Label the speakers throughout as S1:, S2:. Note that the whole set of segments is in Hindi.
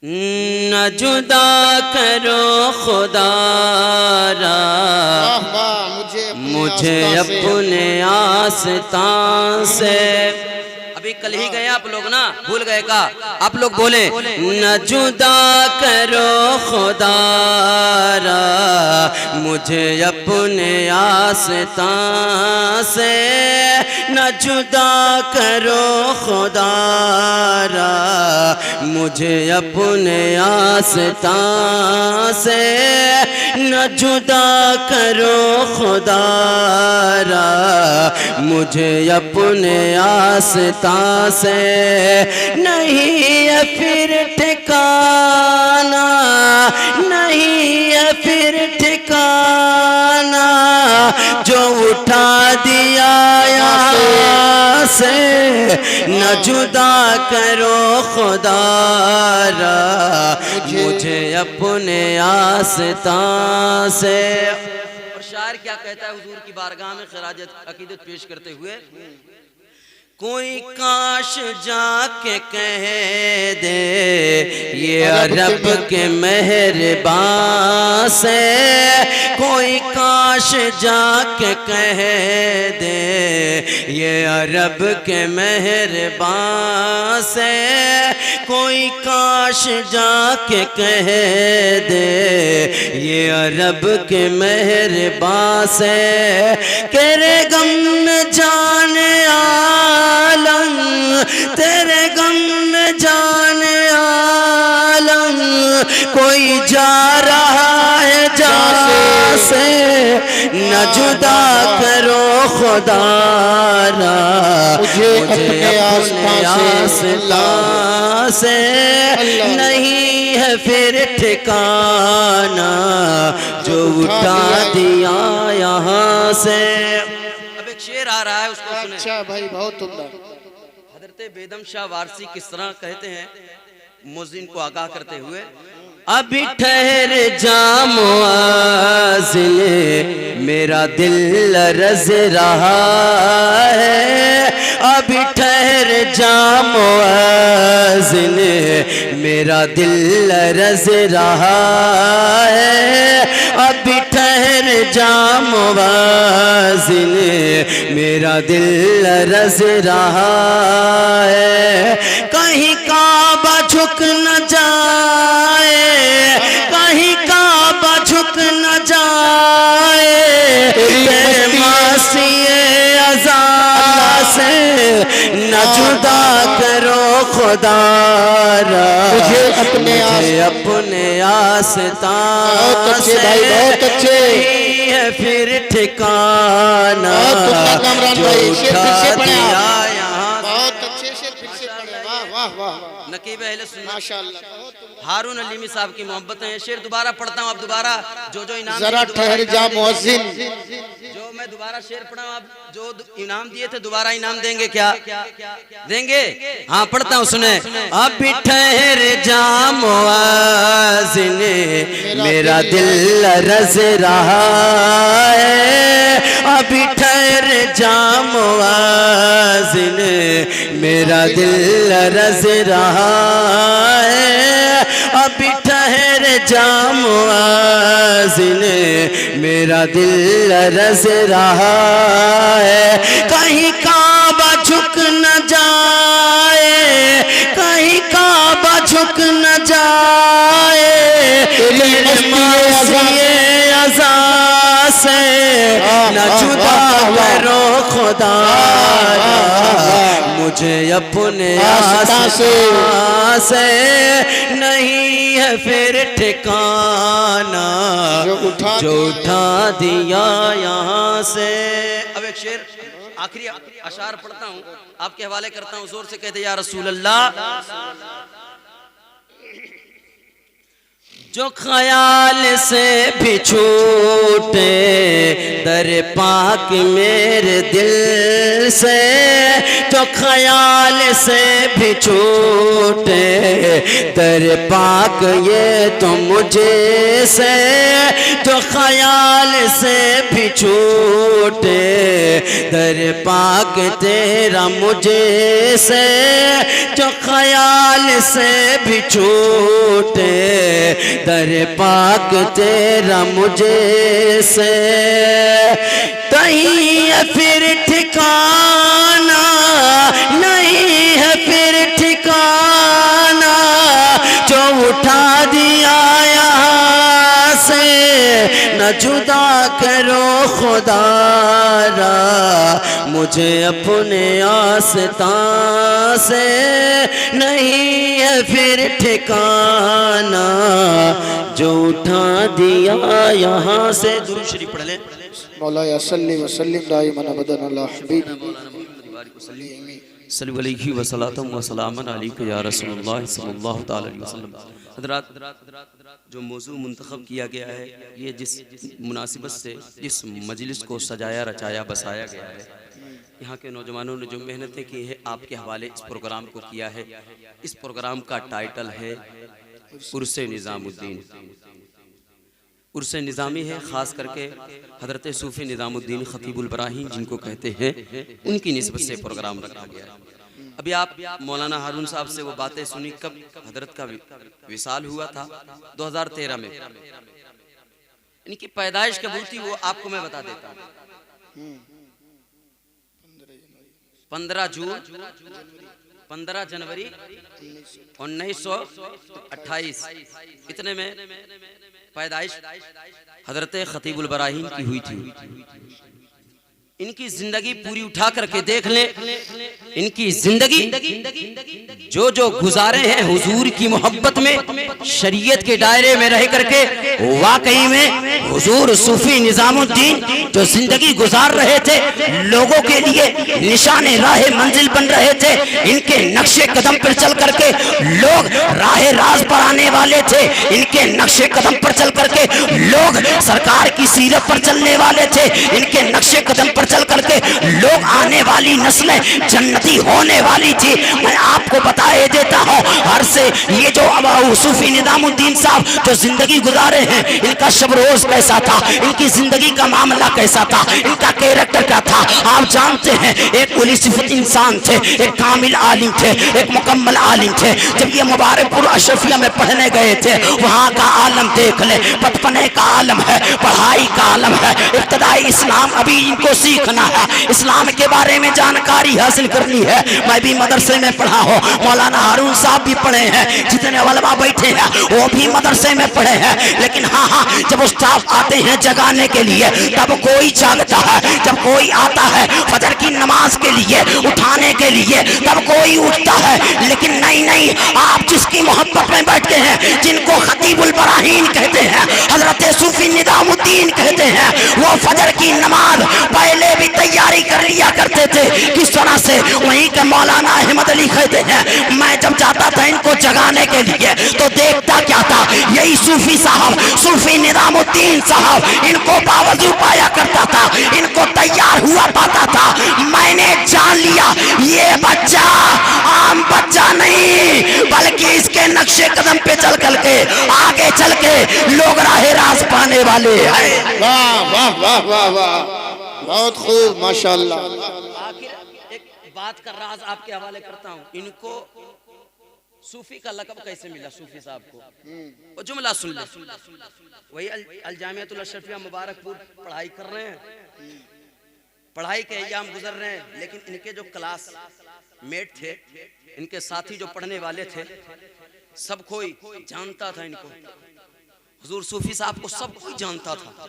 S1: न जुदा करो खुदारा मुझे अपने आस्तां से। अभी कल ही गए आप लोग ना, भूल गए का? आप लोग बोले न जुदा करो खुदारा मुझे अपने आस्तां से, न जुदा करो खुदारा मुझे अपने आस्तां से, न जुदा करो खुदारा मुझे अपने आस्तां से। नहीं है फिर ठिकाना, नहीं है फिर ठिकाना जो उठा दिया यहाँ से, न जुदा करो खुदारा मुझे अपने आस्तां से। और शायर क्या कहता है हुजूर की बारगाह में खराज अकीदत पेश करते हुए, कोई काश जाके कह दे ये अरब के मेहरबान से, कोई काश जाके कह दे ये अरब के मेहरबान से, कोई काश जाके कह दे ये अरब के मेहरबान से, तेरे गम में जाने आलम, तेरे गम में जाने आलम कोई जा रहा है जहाँ से, न जुदा करो खुदारा मुझे अपने आस्तां से, नहीं है फिर ठिकाना जो उठा दिया यहाँ से। अब एक शेर आ रहा है, उसको सुने।
S2: अच्छा भाई, बहुत उम्दा।
S1: हजरत बेदम शाह वारसी किस तरह कहते हैं मुअज्जिन को आगाह करते हुए, अभी ठहर जा मुअज्जिन मेरा दिल लरज़ रहा है, अभी ठहर जा मुअज्जिन मेरा दिल लरज़ रहा है, अभी ठहर जा मुअज्जिन मेरा दिल लरज़ रहा है, कहीं काबा झुक न जाए, कहीं काबा झुक न जाए, तेरे मासिए अज़ा से न जुदा करो खुदारा मुझे अपने आस्तां से,
S2: बहुत अच्छे
S1: है फिर ठिकाना जो उठा दिया यहाँ।
S2: बहुत अच्छे से फिर से पढ़े, वाह वाह वाह।
S1: नकीब अहले सुन्नत
S2: माशाअल्लाह।
S1: हारून अलीमी साहब की मोहब्बत है। शेर दोबारा पढ़ता हूँ, अब दोबारा जो इनाम
S2: जरा ठहर जा मुअज्जिन,
S1: जो मैं दोबारा शेर पढ़ा हूँ, आप जो इनाम दिए थे दोबारा इनाम देंगे क्या? देंगे? हाँ पढ़ता हूँ, सुने। अभी ठहर जा मुअज्जिन मेरा दिल लरज़ रहा है, अभी ठहर जा मुअज्जिन मेरा दिल लरज़ रहा है, अभी ठहर जा मुअज्जिन मेरा दिल लरज़ रहा है, कहीं काबा झुक न जाए, कहीं काबा झुक न जाए, तेरे मासिए अज़ा से न जुदा करो खुदारा मुझे अपने आस्तां से, नहीं है फिर ठिकाना जो उठा दिया यहाँ से। अब एक शेर आखिरी अशार पढ़ता हूँ, आपके हवाले करता हूँ, जोर से कहते या रसूल अल्लाह। जो ख्याल से भी छूटे दर पाक मेरे दिल से, जो ख्याल से भी छूटे दर पाक ये तो मुझे से, जो ख्याल से भी छूटे दर पाक तेरा मुझे से, जो ख्याल से भी छूटे दर पाक तेरा मुझे से, कहीं है फिर ठिकाना, नहीं है फिर ठिकाना, जो उठा दिया यहाँ से, न जुदा करो खुदारा मुझे अपने आस्तां से, नहीं है फिर ठिकाना, जो उठा दिया यहाँ से। दुरूद शरीफ पढ़ लें।
S2: मौलाया सल्ली व सल्लिम दाइमन अबदन अला हबीब
S1: सल्लल्लाहु अलैहि व सल्लम अलैका या रसूलुल्लाह सल्लल्लाहु तआला अलैहि वसल्लम। हज़रात, जो मौजू मुंतखब किया गया है, ये जिस मुनासिबत से जिस मजलिस को सजाया रचाया बसाया गया है, यहाँ के नौजवानों ने जो मेहनतें की हैं आपके हवाले इस प्रोग्राम को किया है। इस प्रोग्राम का टाइटल है उर्से निज़ामुद्दीन। उर्से निज़ामी है, ख़ास करके हज़रत सूफ़ी निज़ामुद्दीन ख़तीबुल बराहीन जिनको कहते हैं, उनकी निस्बत से प्रोग्राम रखा गया है। अभी आप मौलाना हारून साहब से वो बातें सुनी, कब हज़रत का विसाल हुआ था? 2013 में। इनकी पैदाइश कब हुई थी वो आपको मैं बता देता हूँ। 15 जनवरी 1928 इतने में पैदाइश हजरत खतीबुल बराहीन की हुई थी। इनकी जिंदगी पूरी उठा करके देख लें, इनकी जिंदगी जो जो गुजारे हैं हुजूर की मोहब्बत में, शरीयत के दायरे में रह करके, वाकई में हुजूर सूफी निजामुद्दीन जो जिंदगी गुजार रहे थे, लोगों के लिए निशाने राह मंजिल बन रहे थे। इनके नक्शे कदम पर चल करके लोग राह राज पर आने वाले थे। इनके नक्शे कदम पर चल करके लोग सरकार की सीरत पर चलने वाले थे। इनके नक्शे कदम पर चल करके लोग आने वाली नस्लें जन्नती होने वाली थी। मैं आपको बताए देता हूँ, हर से ये जो सूफी निजामुद्दीन साहब जो जिंदगी गुजारे हैं, इनका शब रोज कैसा था, इनकी जिंदगी का मामला कैसा था, इनका कैरेक्टर क्या था, आप जानते हैं। एक उली सिफत इंसान थे, एक कामिल आलिम थे, एक मुकम्मल आलिम थे। जब ये मुबारकपुर अशरफिया में पढ़ने गए थे, वहाँ का आलम देख ले, बचपने का आलम है, पढ़ाई का आलम है, इब्तदाई इस्लाम अभी इनको सीखना है, इस्लाम के बारे में जानकारी हासिल करनी है। मैं भी मदरसे में पढ़ा हूँ, मौलाना हारून साहब भी पढ़े हैं, जितने उलमा बैठे हैं वो भी मदरसे में पढ़े हैं। लेकिन हाँ, जब उस्ताद आते हैं जगाने के लिए तब कोई जागता है, जब कोई आता है फजर की नमाज के लिए उठाने के लिए तब कोई उठता है। लेकिन नहीं, आप जिसकी मोहब्बत में बैठते हैं, जिनको खतीबुल बराहीन कहते हैं, हजरत सूफी निजामुद्दीन कहते हैं, वो फजर की नमाज पहले भी तैयारी कर लिया करते थे। किस तरह से? वहीं के मौलाना अहमद अली कहते हैं, मैं जब जाता था इनको जगाने के लिए तो देखता क्या था, यही सूफी साहब, सूफी निजामुद्दीन साहब इनको बावजूद पाया करता था, इनको तैयार हुआ पाता था। मैंने जान लिया ये बच्चा आम बच्चा नहीं, बल्कि इसके नक्शे कदम पे चल करके आगे चल के लोग राह राज पाने वाले हैं।
S2: वाह वाह वाह वाह वाह, बहुत खूब, माशाअल्लाह।
S1: आखिर एक बात का राज आपके हवाले करता हूँ, इनको सूफी का लक़ब कैसे मिला? सूफी साहब को वो जुमला सुन ले, वही अल जामियातुल अशरफिया मुबारकपुर पढ़ाई कर रहे हैं, पढ़ाई के अय्याम गुजर रहे हैं, लेकिन इनके जो क्लास मेट थे, इनके साथी जो पढ़ने वाले थे, सब कोई जानता था इनको। हुजूर सूफी साहब को सब कोई जानता था,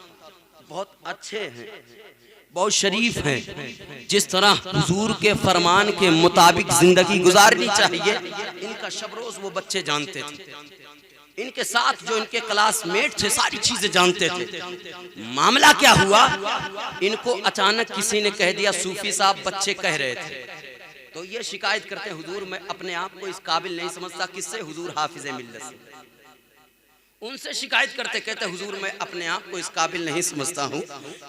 S1: बहुत अच्छे हैं, बहुत शरीफ हैं। जिस तरह हुजूर के फरमान के मुताबिक जिंदगी गुजारनी चाहिए, इनका शबरोज वो बच्चे जानते थे। इनके साथ जो इनके क्लासमेट थे सारी चीजें जानते थे। मामला क्या हुआ, इनको अचानक किसी ने कह दिया सूफी साहब बच्चे कह रहे थे, तो ये शिकायत करते हैं, हुजूर मैं अपने आप को इस काबिल नहीं समझता, किससे? हुजूर हाफिज़े मिल्लत से। उनसे शिकायत करते, कहते हुजूर मैं अपने आप को इस काबिल नहीं समझता हूँ,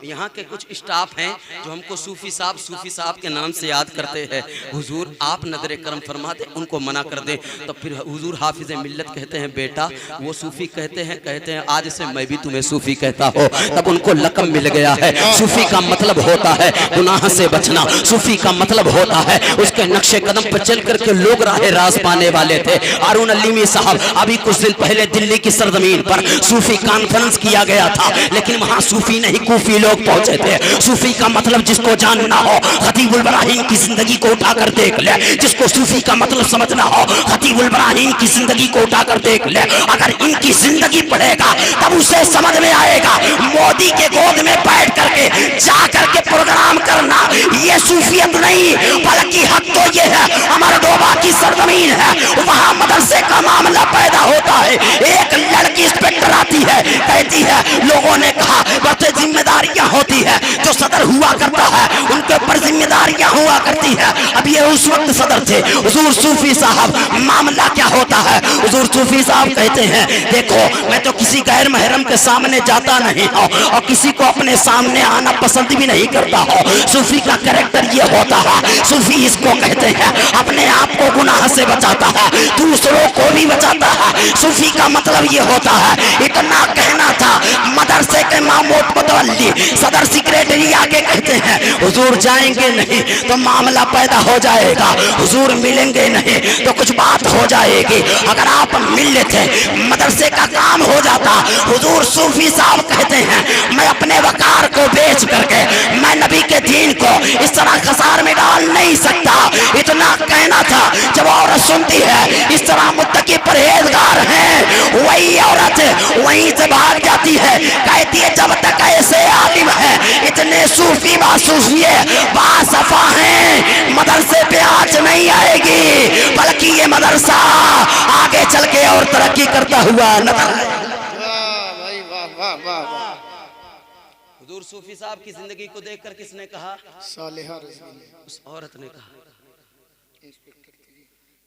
S1: यहाँ के कुछ स्टाफ हैं जो हमको सूफ़ी साहब के नाम से याद करते हैं, हुजूर आप नजर करम फरमा दें, उनको मना कर दें। तो फिर हुजूर हाफिज़ मिल्लत कहते हैं बेटा वो सूफ़ी कहते हैं आज से मैं भी तुम्हें सूफ़ी कहता हो। तब उनको लक़ब मिल गया है। सूफ़ी का मतलब होता है गुनाह से बचना, सूफ़ी का मतलब होता है उसके नक्शे कदम पर चल करके लोग राह राज पाने वाले थे। हारून अलीमी साहब अभी कुछ दिन पहले दिल्ली की सरजमीन पर सूफी कॉन्फ्रेंस किया गया था, लेकिन वहां सूफी नहीं कूफी लोग पहुंचे थे। सूफी का मतलब जिसको जानना हो खतीबुल इब्राहिम की जिंदगी को उठाकर देख ले, जिसको सूफी का मतलब समझना हो खतीबुल इब्राहिम की जिंदगी को उठाकर देख ले। अगर इनकी जिंदगी पढ़ेगा तब उसे समझ में आएगा मोदी के गोद में बैठ करके जा करके प्रोग्राम करना ये सूफियत नहीं, बल्कि हक तो ये है अमरदोबा की सरजमीन है, वहां मदरसे का मामला पैदा होता है। एक लड़की इंस्पेक्टर आती है, कहती है लोगों ने कहा बड़े जिम्मेदारियां होती है, जो सदर हुआ करता है उनके ऊपर जिम्मेदारियां हुआ करती है। अब ये उस वक्त सदर थे हुजूर सूफी साहब, मामला क्या होता है? हुजूर सूफी साहब कहते हैं देखो मैं तो किसी गैर महरम के सामने जाता नहीं हूं और किसी को अपने सामने आना पसंद भी नहीं करता हूं। सूफी का कैरेक्टर ये होता है, सूफी इसको कहते हैं अपने आप को गुनाह से बचाता है, दूसरों को भी बचाता है। सूफी का मतलब ये होता है, इतना कहना था मदरसे के मामूद मुतवल्ली सदर सेक्रेटरी आके कहते हैं हुजूर जाएंगे नहीं तो मामला पैदा हो जाएगा, हुजूर मिलेंगे नहीं तो कुछ बात हो जाएगी, अगर आप मिल लेते मदरसे का काम हो जाता। हुजूर सूफी साहब कहते हैं मैं अपने वकार को बेच करके मैं नबी के दीन को इस तरह खसार में डाल नहीं सकता। इतना कहना था, जब औरत सुनती है इस तरह मुत्तकी परहेजगार हैं, वही औरत वहीं से भाग जाती है, कहती है जब तक ऐसे आलिम है इतने सूफी बासूफिए बासफा हैं मदरसे पे आज नहीं आएगी, बल्कि ये मदरसा आगे चल के और तरक्की करता हुआ नजर। हुजूर सूफी साहब की जिंदगी को देखकर किसने कहा? सालिहा उस औरत ने कहा।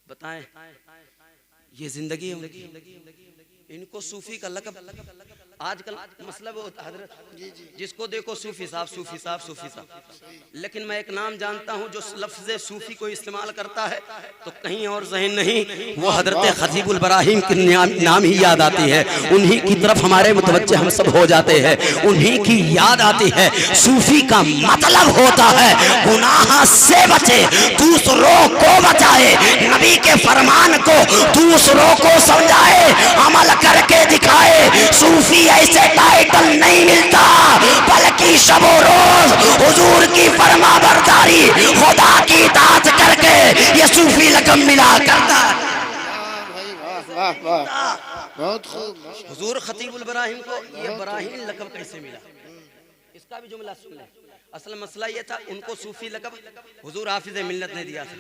S1: बताएं ये जिंदगी है उनकी, इनको सूफी का लक़ब आजकल मसला वो होता है हजरत, जिसको देखो सूफी साहब सूफी साहब सूफी साहब। लेकिन मैं एक नाम जानता हूँ जो लफ्ज़ सूफी को इस्तेमाल करता है तो कहीं और ज़हन नहीं, वो हजरत खतीबुल इब्राहिम के नाम ही याद आती है, उन्हीं की तरफ हमारे मुतवज्जे हम सब हो जाते हैं, उन्हीं की याद आती है। सूफी का मतलब होता है गुनाह से बचे, दूसरों को बचाए, नबी के फरमान को दूसरों को समझाए, अमल करके दिखाए। सूफी ऐसे टाइटल नहीं मिलता, बल्कि शबो रोज हुजूर की फरमाबरदारी खुदा की इताअत करके ये सूफी लक़ब मिला करता।
S2: बहुत खूब।
S1: हुजूर खतीबुल इब्राहिम को ये इब्राहिम लक़ब कैसे मिला, इसका भी जुमला सुन ले। असल मसला ये था उनको सूफी लक़ब हुजूर हाफिज़ मिल्लत ने दिया था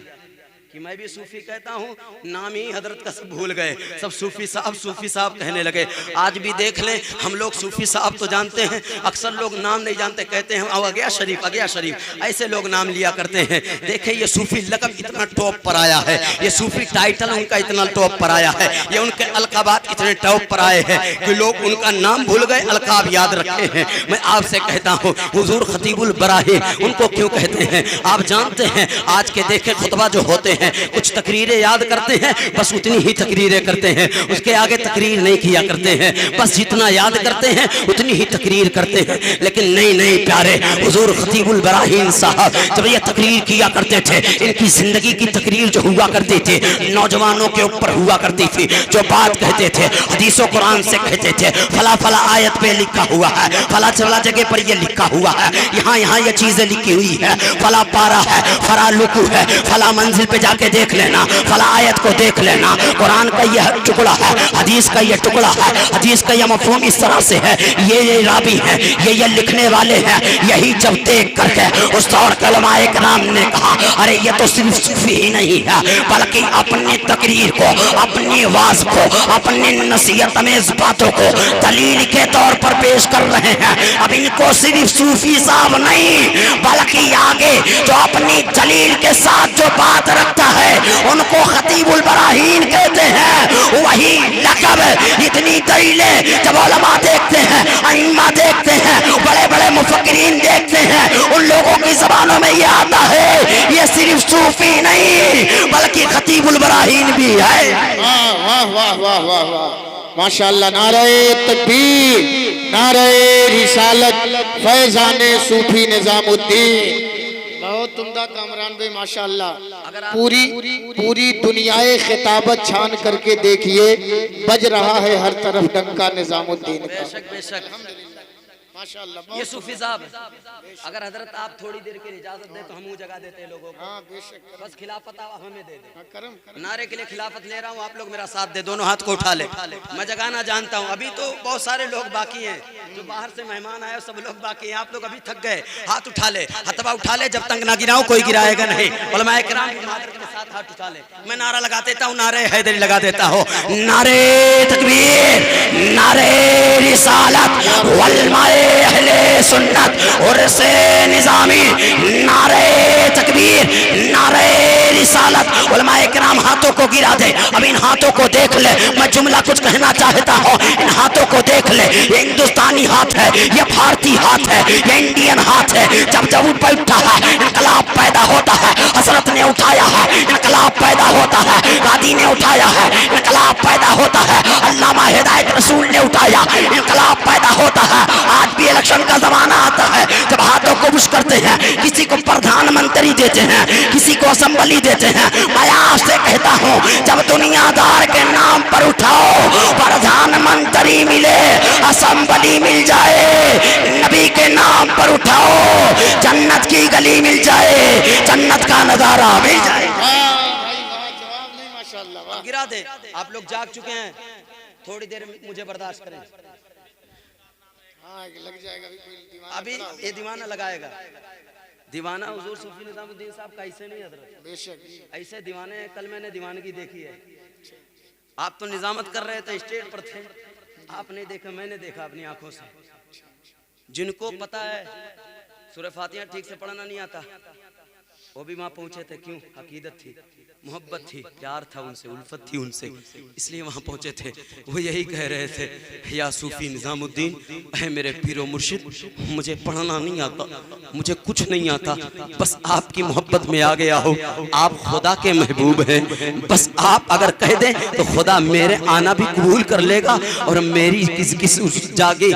S1: कि मैं भी सूफी कहता हूँ, नाम ही हजरत का सब भूल गए, सब सूफी साहब कहने लगे। आज भी देख लें हम लोग सूफी साहब तो जानते हैं, अक्सर लोग नाम नहीं जानते, कहते हैं आ गया शरीफ, ऐसे लोग नाम लिया करते हैं। देखें ये सूफी लक़ब इतना टॉप पर आया है, ये सूफी टाइटल उनका इतना टॉप पर आया है, ये उनके अलकाबात इतने टॉप पर आए हैं कि लोग उनका नाम भूल गए, अलकाब याद रखे हैं। मैं आपसे कहता हूँ हुजूर खतीबुल इब्राहिम उनको क्यों कहते हैं? आप जानते हैं आज के देखे खुतबा जो होते हैं कुछ तकरीरें याद करते हैं, बस उतनी ही तकरीरें करते हैं, उसके आगे तकरीर नहीं किया करते हैं, बस जितना याद करते हैं उतनी ही तकरीर करते हैं। लेकिन नहीं प्यारे हुजूर खतीबुल इब्राहिम साहब जब ये तकरीर किया करते थे, इनकी जिंदगी की तकरीर जो हुआ करती थी नौजवानों के ऊपर हुआ करती थी, जो बात कहते थे हदीसों कुरान से कहते थे, फला फला आयत पे लिखा हुआ है, फला फला जगह पर ये लिखा हुआ है, यहाँ ये चीजें लिखी हुई है, फला पारा है, फला लुकू है, फला मंजिल पे जाके देख लेना, फला आयत को देख लेना, कुरान का यह टुकड़ा है, हदीस का यह टुकड़ा है, हदीस का यह मफहूम इस तरह से है, ये रावी है, ये लिखने वाले हैं। यही जब देख करके उस दौर के उलमाए किराम ने कहा अरे ये तो सिर्फ सूफी ही नहीं है, बल्कि अपनी तकरीर को, अपनी आवाज को, अपनी नसीहत में इस बातों को दलील के तौर पर पेश कर रहे हैं। अब इनको सिर्फ सूफी साहब नहीं, बल्कि आगे जो अपनी दलील के साथ जो बात रख आता है उनको खतीबुल बराहीन कहते हैं। वही लक़ब इतनी दलीलें जब उलमा देखते हैं, अइम्मा देखते हैं, बड़े बड़े मुफक्किरीन देखते हैं, उन लोगों की ज़बानों में ये आता है ये सिर्फ सूफी नहीं बल्कि खतीबुल बराहीन भी है।
S2: वाह वाह वाह वाह वाह वाह माशाअल्लाह। नारे तकबीर, नारे रिसालत, फैज़ाने सूफी निजामुद्दीन। बहुत उम्दा कामरान भाई माशाअल्लाह। पूरी दुनियाए खिताबत छान करके देखिए, बज रहा है हर तरफ डंका निजामुद्दीन का।
S1: बेशक बेशक
S2: माशाअल्लाह।
S1: ये सूफी साहब, अगर हजरत आप थोड़ी देर के लिए इजाजत दे तो हम वो जगह देते हैं लोगों को।
S2: हाँ बेशक,
S1: बस खिलाफत हमें दे दे।
S2: करम
S1: नारे के लिए खिलाफत ले रहा हूँ, आप लोग मेरा साथ दे, दोनों हाथ को उठा ले। मैं जगाना जानता हूँ, अभी तो बहुत सारे लोग बाकी हैं, जो बाहर से मेहमान आए सब लोग बाकी हैं। आप लोग अभी थक गए, हाथ उठा ले, हथवा उठा ले, जब तक ना गिराऊं कोई गिराएगा नहीं। उलमाए किराम की मादरत के साथ हाथ उठा ले। मैं नारा लगा देता हूँ, नारे हैदरी लगा देता हूँ। नारे तकबीर, नारे रिसालत, उलमाए अहले सुन्नत और से निजामी, नारे तकबीर, नारे रिसालत। उलमाए किराम हाथों को गिरा दे। अब इन हाथों को देख ले, मैं जुमला कुछ कहना चाहता हूँ। इन हाथों को देख ले, ये हिंदुस्तानी हाथ है, ये भारतीय हाथ है, ये इंडियन हाथ है। जब जब ऊपर उठा है इनकलाब पैदा होता है। हजरत ने उठाया है, इनकलाब पैदा होता है। गादी ने उठाया है, इनकलाब पैदा होता है। अल्लामा हिदायत रसूल ने उठाया, इनकलाब पैदा होता है। आज भी इलेक्शन का जमाना आता है जब हाथों को बुश करते हैं, किसी को प्रधानमंत्री देते हैं, किसी को असेंबली देते हैं। मैं आपसे कहता हूँ, जब दुनियादार के नाम पर उठाओ, प्रधानमंत्री मिले, असेंबली मिल जाए, नबी के नाम पर उठाओ, जन्नत की गली मिल जाए, जन्नत का नजारा मिल जाए।
S2: जवाब नहीं माशाअल्लाह। वाह।
S1: गिरा दे। आप लोग जाग चुके हैं, थोड़ी देर मुझे बर्दाश्त करें।
S2: हाँ लग जाएगा
S1: अभी ये दीवाना लगाएगा। दीवाना हुजूर सूफी निजामुद्दीन साहब का ऐसे नहीं हजरत,
S2: बेशक
S1: ऐसे दीवाने। कल मैंने दीवानगी देखी है। आप तो निजामत कर रहे थे, स्टेज पर थे, आप नहीं देखा, मैंने देखा अपनी आंखों से। जिनको पता है सूरह फातिहा ठीक से पढ़ना नहीं आता, वो भी वहां पहुंचे थे। क्यों? अकीदत थी, मोहब्बत थी, प्यार था उनसे, उल्फत थी उनसे, इसलिए वहां पहुंचे थे। वो यही कह रहे थे, या सूफी निजामुद्दीन, है मेरे पीरो मुर्शिद, मुझे पढ़ना नहीं आता, मुझे कुछ नहीं आता, बस आपकी मोहब्बत में आ गया हो। आप खुदा के महबूब हैं, बस आप अगर कह दें तो खुदा मेरे आना भी कबूल कर लेगा और मेरी किस जागे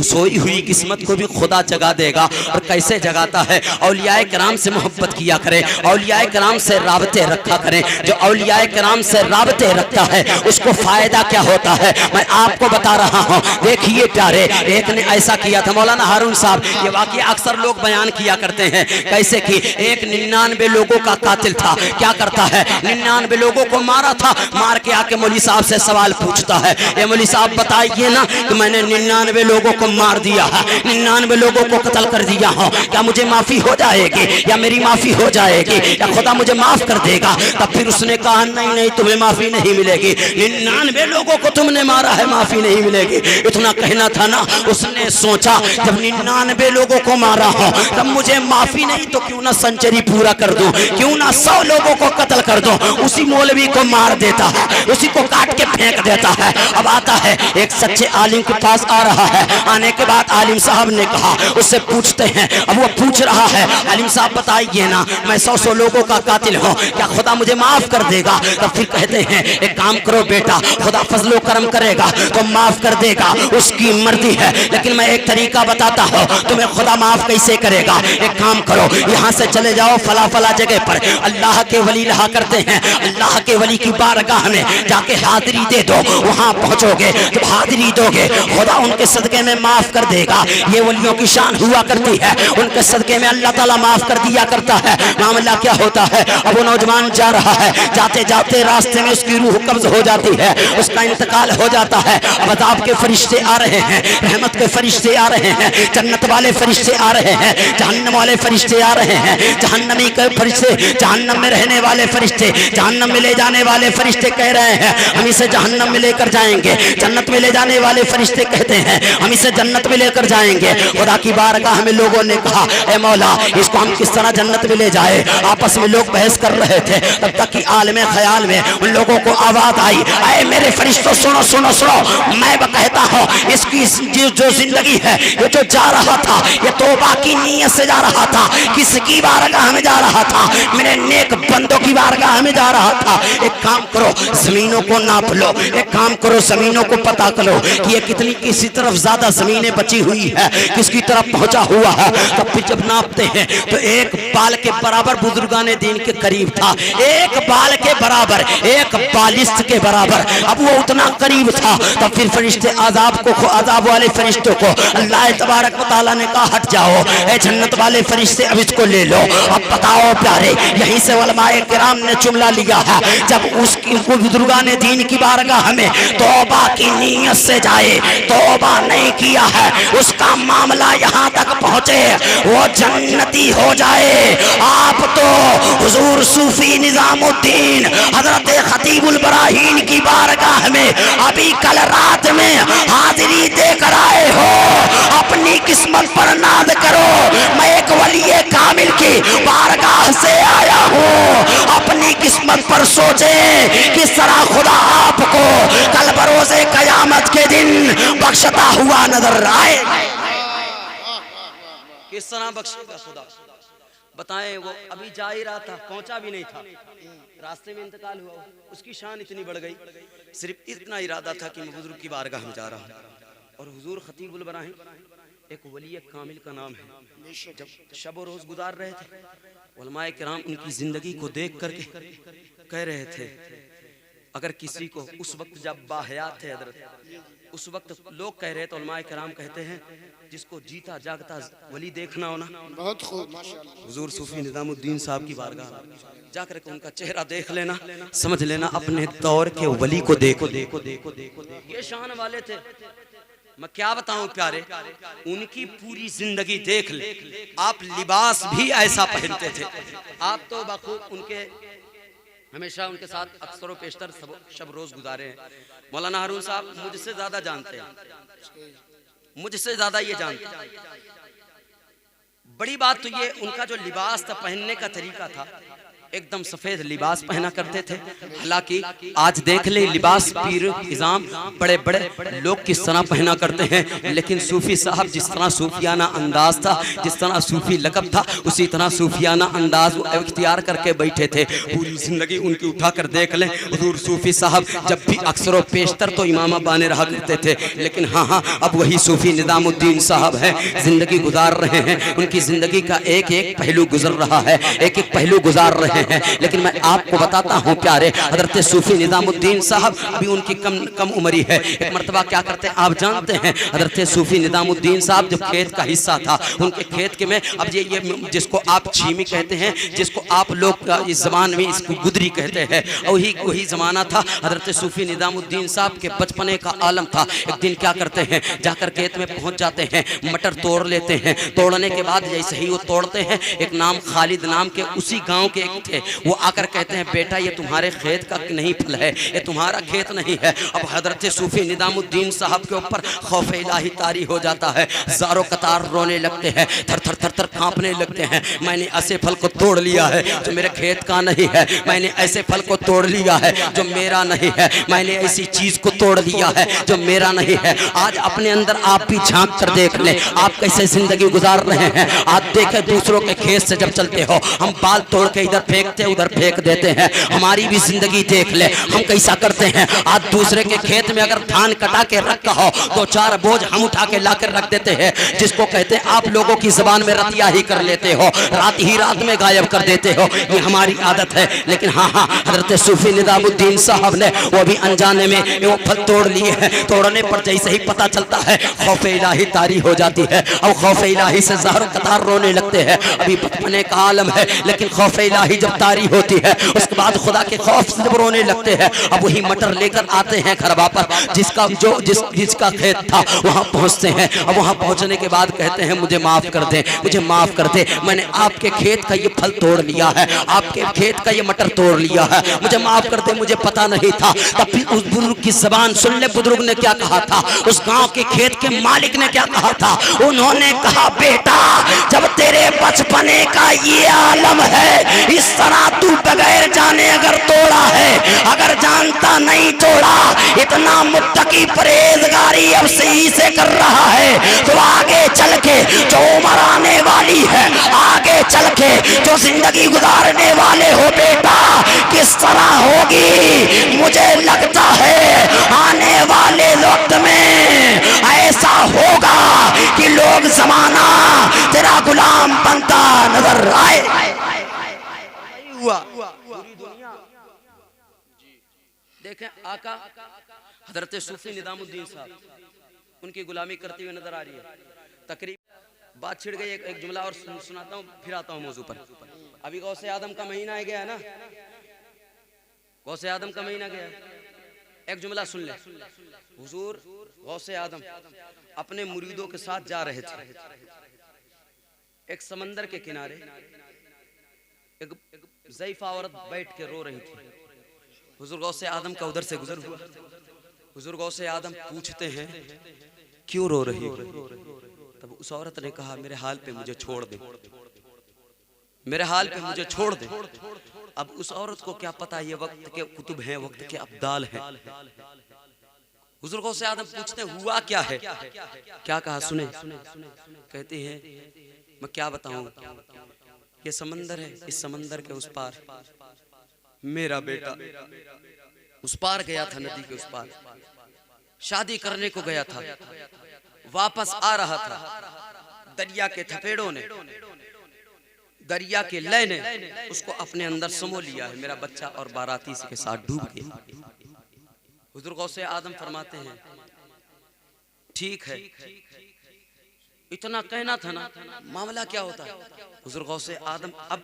S1: सोई हुई किस्मत को भी खुदा जगा देगा। और कैसे जगाता है? औलियाए किराम से मोहब्बत किया करें, औलियाए किराम से राबते रखा करें। जो औलियाए किराम से राबते रखता है उसको फायदा क्या होता है, मैं आपको बता रहा हूँ। देखिए प्यारे, एक ने ऐसा किया था, मौलाना हारून साहब, ये वाकया अक्सर लोग बयान किया करते हैं। कैसे कि एक 99 लोगों का कातिल था, क्या करता है, 99 लोगों को मारा था, मार के आके मौली साहब से सवाल पूछता है, ये मौली साहब बताइए ना कि मैंने 99 लोगों को मार दिया है, 99 लोगों को कत्ल कर दिया हूँ, क्या मुझे माफी हो जाएगी या मेरी माफी हो जाएगी या खुदा मुझे माफ कर देगा? तब फिर उसने कहा नहीं नहीं, तुम्हें माफी नहीं मिलेगी, 99 लोगों को तुमने मारा है, माफी नहीं मिलेगी। इतना कहना था ना। उसने सोचा जब 99 लोगों को मारा हो तब मुझे माफी नहीं तो क्यों ना सेंचुरी पूरा कर दूं, क्यों ना 100 लोगों को कत्ल कर दूं। उसी मौलवी को मार देता है, उसी को काट के फेंक देता है। अब आता है एक सच्चे आलिम के पास आ रहा है। आने के बाद आलिम साहब ने कहा, उससे पूछते हैं, अब वो पूछ रहा है, आलिम साहब बताइए ना, मैं 100 लोगों का कातिल हूँ, क्या खुदा मुझे माफ कर देगा? तब फिर कहते हैं, एक काम करो बेटा, खुदा फजलो करम करेगा तो माफ कर देगा, उसकी मर्जी है, लेकिन मैं एक तरीका बताता हूँ तुम्हें खुदा माफ कैसे करेगा। एक काम करो, यहाँ से चले जाओ फला फला जगह पर अल्लाह के वली रहा करते हैं, अल्लाह के वली की बारगाह में जाके हाजिरी दे दो। वहाँ पहुँचोगे, जब हाजिरी दोगे खुदा उनके सदके में माफ कर देगा। ये वलियों की शान हुआ करती है, उनके सदके में अल्लाह ताला माफ कर दिया करता है। मामला क्या होता है, अब वो नौजवान जा रहा है, जाते जाते रास्ते में उसकी रूह कब्ज हो जाती है, उसका इंतकाल हो जाता है। अब अज़ाब के फरिश्ते आ रहे हैं, रहमत के फरिश्ते आ रहे हैं, जन्नत वाले फरिश्ते आ रहे हैं, जहन्नम वाले फरिश्ते आ रहे हैं, जहन्नमी के फरिश्ते, जहन्नम में रहने वाले फरिश्ते, जहन्नम में ले जाने वाले फरिश्ते कह रहे हैं हम इसे जहन्नम में लेकर जाएंगे। जन्नत में ले जाने वाले फरिश्ते कहते हैं हम इसे जन्नत में लेकर जाएंगे। खुदा की बारगाह में लोगों ने कहा, ए मौला इसको हम किस तरह जन्नत में ले जाए? आपस में लोग बहस कर रहे थे। तब तक कि आलमे ख्याल में उन लोगों को आवाज आई, अरे मेरे फरिश्तों सुनो सुनो सुनो, मैं कहता हूँ इसकी जो जिंदगी है, ये जो जा रहा था, ये तौबा की नीयत से जा रहा था। किसकी बारगाह में जा रहा था? मेरे नेक बंदों की बारगाह में जा रहा था। एक काम करो, जमीनों को नाप लो, एक काम करो, जमीनों को पता करो कि ये कितनी, किसी तरफ ज्यादा जमीनें बची हुई है, किसकी तरफ पहुंचा हुआ है। तब फिर जब नापते हैं तो एक बाल के बराबर बुजुर्गाने दीन के करीब था, एक बाल के बराबर, एक बालिस्त के बराबर, अब वो उतना करीब था। तब फिर फरिश्ते आजाब वाले फरिश्तों को अल्लाह तबारक व तआला ने कहा, हट जाओ ए जन्नत वाले फरिश्ते, अब इसको ले लो। अब बताओ प्यारे, यहीं से उलमाए किराम ने जुमला लिया है, जब उसकी बुजुर्गाने दीन की बारगाह में तौबा की नीयत से जाए, तौबा नहीं किया है, उसका मामला यहाँ तक पहुँचे, वो जन्नती हो जाए। आप तो हुजूर सूफी निजामुद्दीन हजरत खतीबुल बराहीन की बारगाह में अभी कल रात में हाजिरी देकर आए हो। अपनी किस्मत पर नाज करो, मैं एक वलीए कामिल की बारगाह से आया हूँ। अपनी किस्मत पर सोचे किस तरह खुदा आपको कल बरोज़े कयामत के दिन बख्शता हुआ नजर आए। किस तरह बख्शेगा खुदा, बताएं। वो अभी जा ही रहा था, पहुंचा भी नहीं था, रास्ते में इंतकाल हुआ, उसकी शान इतनी बढ़ गई, सिर्फ इतना इरादा था कि मैं बुजुर्ग की बारगाह में जा रहा हूँ। और हुजूर खतीबुल बराहीन एक वली कामिल का नाम है। जब शब और रोज गुजार रहे थे, उलमाए किराम उनकी जिंदगी को देख करके कह रहे थे, अगर किसी को उस वक्त जब बाहयात थे हजरत, उस वक्त लोग कह रहे थे, उलमाए किराम कहते हैं, जिसको जीता जागता वली देखना हो ना, बहुत खूब माशाअल्लाह, हुजूर सूफी निजामुद्दीन साहब की बारगाह जाकर के उनका चेहरा देख लेना, समझ लेना अपने दौर के वली को देखो देखो देखो देखो। ये शान वाले थे, मैं क्या बताऊं प्यारे, उनकी पूरी जिंदगी देख ले। आप लिबास भी ऐसा पहनते थे, आप तो बखूब उनके हमेशा उनके साथ अक्सर व पेशतर शब रोज गुजारे हैं। मौलाना हारून साहब मुझसे ज्यादा जानते हैं, मुझसे ज्यादा ये जानते हैं। बड़ी बात तो ये, उनका जो लिबास था, पहनने का तरीका था, एकदम सफेद लिबास पहना करते थे। हालांकि आज देख ले लिबास पीर इज़ाम बड़े बड़े लोग किस तरह पहना करते हैं, लेकिन सूफी साहब जिस तरह सूफियाना अंदाज था, जिस तरह सूफी लक़ब था, उसी तरह सूफियाना अंदाज इख्तियार करके बैठे थे। पूरी जिंदगी उनकी उठाकर देख लें, हुजूर सूफी साहब जब भी अक्सर व पेशतर तो इमामा बाने रहा करते थे, लेकिन हाँ अब वही सूफी निजामुद्दीन साहब हैं, जिंदगी गुजार रहे हैं। उनकी जिंदगी का एक एक पहलू गुजर रहा है, एक एक पहलू गुजार रहे हैं। लेकिन मैं आपको बताता हूँ प्यारे, हजरत सूफी निजामुद्दीन साहब अभी उनकी कम उम्री है। एक मरतबा क्या करते हैं आप जानते हैं, हजरत सूफी निजामुद्दीन साहब जब खेत का हिस्सा था, उनके खेत के में, अब ये जिसको आप छीमी कहते हैं, जिसको आप लोग इस जबान में इसको गुदरी कहते हैं, वही जमाना था। हजरत सूफी निजामुद्दीन साहब के बचपने का आलम था। एक दिन क्या करते हैं, जाकर खेत में पहुंच जाते हैं, मटर तोड़ लेते हैं। तोड़ने के बाद जैसे ही वो तोड़ते हैं, एक नाम खालिद नाम के उसी गाँव के एक थे, वो आकर कहते हैं, बेटा ये तुम्हारे खेत का नहीं फल है, ये तुम्हारा खेत नहीं है। अब हजरत सूफी निजामुद्दीन साहब के ऊपर खौफ इलाही तारी हो जाता है, ज़ारो कतार रोने लगते हैं, थर थर थर थर कांपने लगते हैं। मैंने ऐसे फल को तोड़ लिया है जो मेरे खेत का नहीं है, मैंने ऐसे फल को तोड़ लिया है जो मेरा नहीं है, मैंने ऐसी चीज को तोड़ लिया है जो मेरा नहीं है। आज अपने अंदर आप भी झांक कर देख लें, आप कैसे जिंदगी गुजार रहे हैं। आप देखें दूसरों के खेत से जब चलते हो, हम बाल तोड़ के इधर फेंकते उधर फेंक देते हैं। हमारी भी जिंदगी देख ले, हम कैसा करते हैं। आज दूसरे के खेत में अगर धान कटा के रखा हो तो 4 बोझ हम उठा के लाकर रख देते हैं, जिसको कहते हैं आप लोगों की जबान में रतिया ही कर लेते हो, रात ही रात में गायब कर देते हो। ये हमारी आदत है। लेकिन हाँ हजरत सूफी निजामुद्दीन साहब ने वो भी अनजाने में वो फल तोड़ लिए हैं। तोड़ने पर जैसे ही पता चलता है, खौफ इलाही तारी हो जाती है और खौफ इलाही से ज़ारो कतार रोने लगते हैं। अभी बचपने का आलम है, लेकिन खौफ इलाही जब तारी होती है, उसके बाद खुदा के खौफ से जब रोने लगते हैं। अब वही मटर लेकर आते हैं घर वापस, जिसका खेत था वहाँ पहुँचते हैं। अब वहाँ पहुँचने के बाद कहते हैं, मुझे माफ़ कर दे, मुझे माफ़ कर दे, मैंने आपके खेत का ये फल तोड़ लिया है, आपके खेत का ये मटर तोड़ लिया है, मुझे माफ़ कर दे, मुझे पता नहीं था। तब फिर उस बुजुर्ग की ज़बान सुन ले, बुजुर्ग ने क्या कहा था, उस गांव के खेत के मालिक ने क्या कहा था। उन्होंने कहा, बेटा जब तेरे बचपने का ये आलम है, इस तरह तू बगैर जाने अगर तोड़ा है, अगर जानता नहीं तोड़ा, इतना मुत्तकी परहेजगारी अब सही से कर रहा है तो आगे चल के जो उम्र आने वाली है, आगे चल के जो जिंदगी गुजारने वाले हो बेटा, किस तरह होगी। मुझे लगता है आने वाले वक्त में ऐसा होगा कि लोग जमाना तेरा गुलाम बनता नजर आए। हुआ पूरी दुनिया देखें, आका हजरत सूफी निजामुद्दीन साहब उनकी गुलामी करते हुए नजर आ रही है। तकरीब बात छिड़ गई, एक जुमला और सुनाता हूँ, फिर आता हूँ मौजू पर। अभी गौसे आदम का महीना गया है ना, गौसे आदम का महीना गया, एक जुमला सुन ले। हुजूर गौसे आदम अपने मुरीदों के साथ जा रहे थे, एक समंदर के किनारे एक ज़ईफ़ा औरत बैठ के रो रही थी। हुजूर गौसे आदम का उधर से गुजर हुआ। हुजूर गौसे आदम पूछते हैं क्यों रो रही हो? तब उस औरत ने कहा मेरे हाल पे मुझे छोड़ दे, मेरे हाल पे मुझे छोड़ दे। अब उस औरत को क्या पता ये वक्त के कुतुब हैं, वक्त के अब्दाल हैं। हुजूर गौसे आदम पूछते हुआ क्या है? क्या कहा सुने? कहते हैं मैं क्या बताऊं, ये समंदर है, इस समंदर के उस पार मेरा बेटा उस पार गया था, नदी के उस पार शादी करने को गया था, वापस आ रहा था, दरिया के थपेड़ों ने, दरिया के लय ने उसको अपने अंदर समो लिया है, मेरा बच्चा और बाराती के साथ डूब गया। हुजूर गौसे आदम फरमाते हैं ठीक है, इतना कहना था ना, मामला क्या होता है? हुजूर गौसे आदम अब